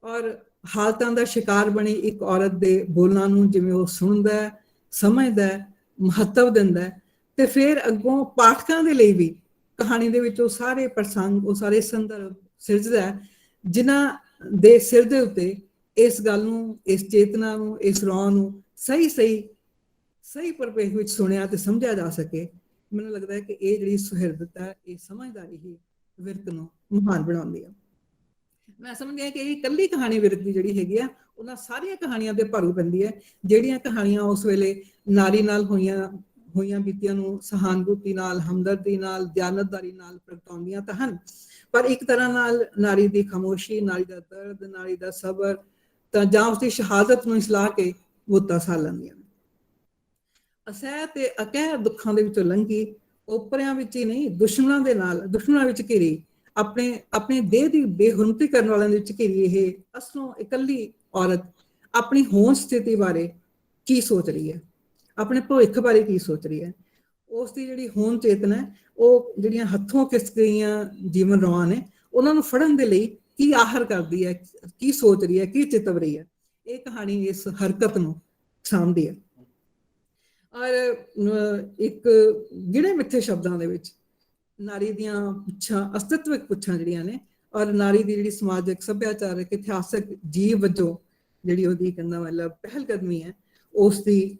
ਔਰ ਹਾਲਤਾਂ ਦਾ ਸ਼ਿਕਾਰ ਬਣੀ ਇੱਕ ਔਰਤ ਦੇ ਬੋਲਾਂ ਨੂੰ ਜਿਵੇਂ ਉਹ ਸੁਣਦਾ, ਸਮਝਦਾ ਮਹੱਤਵ ਦਿੰਦਾ ਹੈ, ਤੇ ਫਿਰ ਅੱਗੋਂ ਪਾਠਕਾਂ ਦੇ ਲਈ ਵੀ ਕਹਾਣੀ ਦੇ ਵਿੱਚ ਉਹ ਸਾਰੇ ਪ੍ਰਸੰਗ, ਉਹ ਸਾਰੇ ਸੰਦਰਭ ਸਿਰਜਦਾ ਹੈ, ਜਿਨ੍ਹਾਂ ਦੇ ਸਿਰ ਦੇ ਉੱਤੇ ਇਸ ਗੱਲ ਨੂੰ, ਇਸ ਚੇਤਨਾ ਨੂੰ, ਇਸ ਰੌਂ ਨੂੰ ਸਹੀ ਪਰਪੇਖ ਵਿੱਚ ਸੁਣਿਆ ਤੇ ਸਮਝਿਆ ਜਾ ਸਕੇ। ਮੈਨੂੰ ਲੱਗਦਾ ਹੈ ਕਿ ਇਹ ਜਿਹੜੀ ਸੁਹਿਰਦਤਾ ਹੈ, ਇਹ ਸਮਝਦਾਰੀ ਹੀ ਵਿਰਕ ਨੂੰ ਮਹਾਨ ਬਣਾਉਂਦੀ ਹੈ। ਮੈਂ ਸਮਝਦੀ ਹਾਂ ਕਿ ਇਹ ਇਕੱਲੀ ਕਹਾਣੀ ਵਿਰਕ ਦੀ ਜਿਹੜੀ ਹੈਗੀ ਆ, ਉਹਨਾਂ ਸਾਰੀਆਂ ਕਹਾਣੀਆਂ ਤੇ ਭਾਰੂ ਪੈਂਦੀ ਹੈ, ਜਿਹੜੀਆਂ ਕਹਾਣੀਆਂ ਉਸ ਵੇਲੇ ਨਾਰੀ ਨਾਲ ਹੋਈਆਂ ਬੀਤੀਆਂ ਨੂੰ ਸਹਾਨੁਭੂਤੀ ਨਾਲ, ਹਮਦਰਦੀ ਨਾਲ, ਦਿਆਨਤਦਾਰੀ ਨਾਲ ਪ੍ਰਗਟਾਉਂਦੀਆਂ ਤਾਂ ਹਨ, ਪਰ ਇੱਕ ਤਰ੍ਹਾਂ ਨਾਲ ਨਾਰੀ ਦੀ ਖਾਮੋਸ਼ੀ, ਨਾਰੀ ਦਾ ਦਰਦ, ਨਾਰੀ ਦਾ ਸਬਰ, ਤਾਂ ਜਾਂ ਉਸਦੀ ਸ਼ਹਾਦਤ ਨੂੰ ਇਸਲਾਹ ਕੇ ਬੁੱਤਾਂ ਸਾਹ ਲੈਂਦੀਆਂ ਨੇ। ਅਸਹਿ ਤੇ ਅਕਹਿ ਦੁੱਖਾਂ ਦੇ ਵਿੱਚੋਂ ਲੰਘੀ, ਓਪਰਿਆਂ ਵਿੱਚ ਹੀ ਨਹੀਂ, ਦੁਸ਼ਮਣਾਂ ਵਿੱਚ ਘਿਰੀ, ਆਪਣੇ ਦੇਹ ਦੀ ਬੇਹੁਰਮਤੀ ਕਰਨ ਵਾਲਿਆਂ ਦੇ ਵਿੱਚ ਘਿਰੀ ਇਹ ਅਸਲੋਂ ਇਕੱਲੀ ਔਰਤ ਆਪਣੀ ਹੋਂਦ ਸਥਿਤੀ ਬਾਰੇ ਕੀ ਸੋਚ ਰਹੀ ਹੈ, ਆਪਣੇ ਭਵਿੱਖ ਬਾਰੇ ਕੀ ਸੋਚ ਰਹੀ ਹੈ। ਉਸ ਦੀ ਜਿਹੜੀ ਹੋਂਦ ਚੇਤਨਾ ਹੈ, ਉਹ ਜਿਹੜੀਆਂ ਹੱਥੋਂ ਖਿਸਕ ਗਈਆਂ ਜੀਵਨ ਰੌਆਂ ਨੇ, ਉਹਨਾਂ ਨੂੰ ਫੜਨ ਦੇ ਲਈ ਕੀ ਆਹਰ ਕਰਦੀ ਹੈ, ਕੀ ਸੋਚ ਰਹੀ ਹੈ, ਕੀ ਚਿਤਵ ਰਹੀ ਹੈ। ਇਹ ਕਹਾਣੀ ਇਸ ਹਰਕਤ ਨੂੰ ਸਾਂਭਦੀ ਹੈ। ਔਰ ਇੱਕ ਗਿਣੇ ਮਿੱਥੇ ਸ਼ਬਦਾਂ ਦੇ ਵਿੱਚ ਨਾਰੀ ਦੀਆਂ ਪੁੱਛਾਂ, ਅਸਤਿਤਵਿਕ ਪੁੱਛਾਂ ਜਿਹੜੀਆਂ ਨੇ, ਔਰ ਨਾਰੀ ਦੀ ਜਿਹੜੀ ਸਮਾਜਿਕ, ਸੱਭਿਆਚਾਰਕ, ਇਤਿਹਾਸਕ ਜੀਵ ਵਜੋਂ ਜਿਹੜੀ ਉਹਦੀ ਕਹਿੰਦਾ ਮਤਲਬ ਪਹਿਲ ਕਦਮੀ ਹੈ, ਉਸ ਦੀ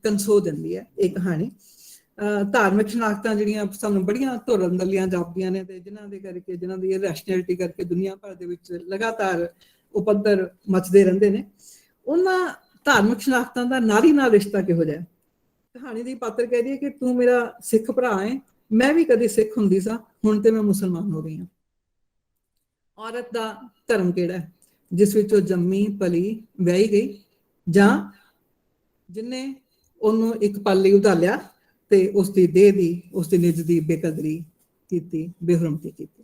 ਕੰਸੋ ਦਿੰਦੀ ਹੈ ਇਹ ਕਹਾਣੀ। ਧਾਰਮਿਕ ਸ਼ਨਾਖਤਾਂ ਜਿਹੜੀਆਂ ਸਾਨੂੰ ਬੜੀਆਂ ਧੁਰ ਅੰਦਰਲੀਆਂ ਜਾਪਦੀਆਂ ਨੇ, ਤੇ ਜਿਨ੍ਹਾਂ ਦੇ ਕਰਕੇ, ਜਿਨ੍ਹਾਂ ਦੀ ਰੈਸ਼ਨੈਲਿਟੀ ਕਰਕੇ ਦੁਨੀਆ ਭਰ ਦੇ ਵਿੱਚ ਲਗਾਤਾਰ ਉਪੱਦਰ ਮਚਦੇ ਰਹਿੰਦੇ ਨੇ, ਉਹਨਾਂ ਧਾਰਮਿਕ ਸ਼ਨਾਖਤਾਂ ਦਾ ਨਾਰੀ ਨਾਲ ਰਿਸ਼ਤਾ ਕਿਹੋ ਜਿਹਾ। ਕਹਾਣੀ ਦੀ ਪਾਤਰ ਕਹਿ ਰਹੀ ਹੈ ਕਿ ਤੂੰ ਮੇਰਾ ਸਿੱਖ ਭਰਾ ਹੈ, ਮੈਂ ਵੀ ਕਦੇ ਸਿੱਖ ਹੁੰਦੀ ਸਾਂ, ਹੁਣ ਤੇ ਮੈਂ ਮੁਸਲਮਾਨ ਹੋ ਗਈ ਹਾਂ। ਔਰਤ ਦਾ ਧਰਮ ਕਿਹੜਾ ਹੈ, ਜਿਸ ਵਿੱਚ ਉਹ ਜੰਮੀ ਪਲੀ ਵਿਆਹੀ ਗਈ, ਜਾਂ ਜਿਨੇ ਉਹਨੂੰ ਇੱਕ ਪਲ ਲਈ ਉਧਾਲਿਆ ਤੇ ਉਸਦੀ ਦੇਹ ਦੀ, ਉਸਦੇ ਨਿੱਜ ਦੀ ਬੇਕਦਰੀ ਕੀਤੀ, ਬੇਹੁਰਮਤੀ ਕੀਤੀ।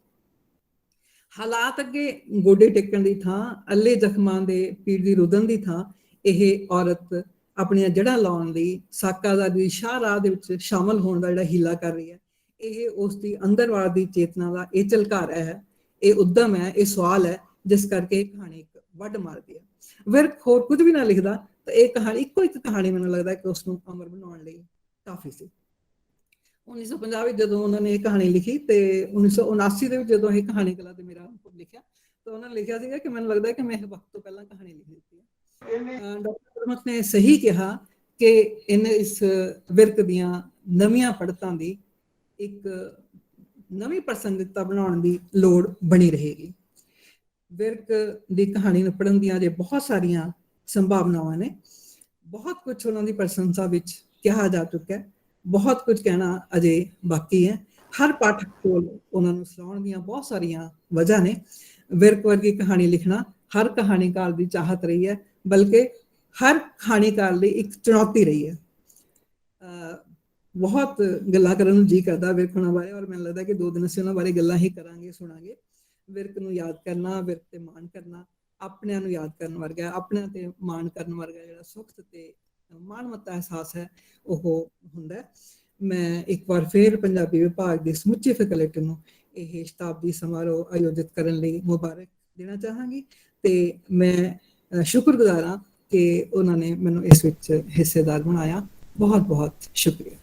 ਹਾਲਾਤ ਅੱਗੇ ਗੋਡੇ ਟੇਕਣ ਦੀ ਥਾਂ, ਅੱਲੇ ਜ਼ਖਮਾਂ ਦੇ ਪੀੜ ਦੀ ਰੁਦਨ ਦੀ ਥਾਂ, ਇਹ ਔਰਤ ਆਪਣੀਆਂ ਜੜ੍ਹਾਂ ਲਾਉਣ ਲਈ ਸਾਕਾਦਾਰ ਦੀ ਸ਼ਾਹਰਾਹ ਦੇ ਵਿੱਚ ਸ਼ਾਮਲ ਹੋਣ ਦਾ ਜਿਹੜਾ ਹੀਲਾ ਕਰ ਰਹੀ ਹੈ, ਇਹ ਉਸ ਦੀ ਅੰਦਰਵਾਰ ਦੀ ਚੇਤਨਾ ਦਾ ਇਹ ਝਲਕਾਰਾ ਹੈ, ਇਹ ਉਦਮ ਹੈ, ਇਹ ਸਵਾਲ ਹੈ, ਜਿਸ ਕਰਕੇ ਇਹ ਕਹਾਣੀ ਇੱਕ ਵੱਢ ਮਾਰਦੀ ਹੈ। ਵਿਰਕ ਹੋਰ ਕੁਝ ਵੀ ਨਾ ਲਿਖਦਾ ਤਾਂ ਇਹ ਕਹਾਣੀ, ਇੱਕੋ ਇੱਕ ਕਹਾਣੀ ਮੈਨੂੰ ਲੱਗਦਾ ਕਿ ਉਸਨੂੰ ਅਮਰ ਬਣਾਉਣ ਲਈ ਕਾਫੀ ਸੀ। 1950 ਵਿੱਚ ਜਦੋਂ ਉਹਨਾਂ ਨੇ ਇਹ ਕਹਾਣੀ ਲਿਖੀ, ਤੇ 1979 ਦੇ ਵਿੱਚ ਜਦੋਂ ਇਹ ਕਹਾਣੀ ਕਲਾ ਤੇ ਮੇਰਾ ਲਿਖਿਆ, ਤਾਂ ਉਹਨਾਂ ਨੇ ਲਿਖਿਆ ਸੀਗਾ ਕਿ ਮੈਨੂੰ ਲੱਗਦਾ ਕਿ ਮੈਂ ਇਹ ਵਕਤ ਤੋਂ ਪਹਿਲਾਂ ਕਹਾਣੀ ਲਿਖ ਦਿੱਤੀ ਹੈ। ਡਾਕਟਰ ਗੁਰਮੁਖ ਨੇ ਸਹੀ ਕਿਹਾ ਕਿ ਇਸ ਵਿਰਕ ਦੀਆਂ ਨਵੀਆਂ ਪੜਤਾਂ ਦੀ ਇੱਕ ਨਵੀਂ ਪ੍ਰਸੰਗਿਕਤਾ ਬਣਾਉਣ ਦੀ ਲੋੜ ਬਣੀ ਰਹੇਗੀ। ਵਿਰਕ ਦੀ ਕਹਾਣੀ ਨੂੰ ਪੜ੍ਹਨ ਦੀਆਂ ਅਜੇ ਬਹੁਤ ਸਾਰੀਆਂ ਸੰਭਾਵਨਾਵਾਂ ਨੇ, ਬਹੁਤ ਕੁਝ ਉਹਨਾਂ ਦੀ ਪ੍ਰਸ਼ੰਸਾ ਵਿੱਚ ਕਿਹਾ ਜਾ ਚੁੱਕਾ ਹੈ, ਬਹੁਤ ਕੁਝ ਕਹਿਣਾ ਅਜੇ ਬਾਕੀ ਹੈ। ਹਰ ਪਾਠਕ ਕੋਲ ਉਹਨਾਂ ਨੂੰ ਸੁਣਾਉਣ ਦੀਆਂ ਬਹੁਤ ਸਾਰੀਆਂ ਵਜ੍ਹਾ ਨੇ। ਵਿਰਕ ਵਰਗੀ ਕਹਾਣੀ ਲਿਖਣਾ ਹਰ ਕਹਾਣੀਕਾਰ ਦੀ ਚਾਹਤ ਰਹੀ ਹੈ, ਬਲਕਿ ਹਰ ਕਹਾਣੀਕਾਰ ਲਈ ਇੱਕ ਚੁਣੌਤੀ ਰਹੀ ਹੈ। ਬਹੁਤ ਗੱਲਾਂ ਕਰਨ ਨੂੰ ਜੀ ਕਰਦਾ ਵਿਰਕ ਹੋਣਾ ਬਾਰੇ, ਔਰ ਮੈਨੂੰ ਲੱਗਦਾ ਕਿ 2 ਦਿਨ ਅਸੀਂ ਉਹਨਾਂ ਬਾਰੇ ਗੱਲਾਂ ਹੀ ਕਰਾਂਗੇ, ਸੁਣਾਂਗੇ। ਵਿਰਕ ਨੂੰ ਯਾਦ ਕਰਨਾ, ਵਿਰਕ ਤੇ ਮਾਣ ਕਰਨਾ, ਆਪਣਿਆਂ ਨੂੰ ਯਾਦ ਕਰਨ ਵਰਗਾ, ਆਪਣਿਆਂ ਤੇ ਮਾਣ ਕਰਨ ਵਰਗਾ ਜਿਹੜਾ ਸੁੱਖ ਤੇ ਮਾਣਮੱਤਾ ਅਹਿਸਾਸ ਹੈ, ਉਹ ਹੁੰਦਾ। ਮੈਂ ਇੱਕ ਵਾਰ ਫਿਰ ਪੰਜਾਬੀ ਵਿਭਾਗ ਦੀ ਸਮੁੱਚੀ ਫੈਕਲਟੀ ਨੂੰ ਇਹ ਸ਼ਤਾਬਦੀ ਸਮਾਰੋਹ ਆਯੋਜਿਤ ਕਰਨ ਲਈ ਮੁਬਾਰਕ ਦੇਣਾ ਚਾਹਾਂਗੀ, ਤੇ ਮੈਂ ਸ਼ੁਕਰਗੁਜ਼ਾਰ ਹਾਂ ਕਿ ਉਹਨਾਂ ਨੇ ਮੈਨੂੰ ਇਸ ਵਿੱਚ ਹਿੱਸੇਦਾਰ ਬਣਾਇਆ। ਬਹੁਤ ਬਹੁਤ ਸ਼ੁਕਰੀਆ।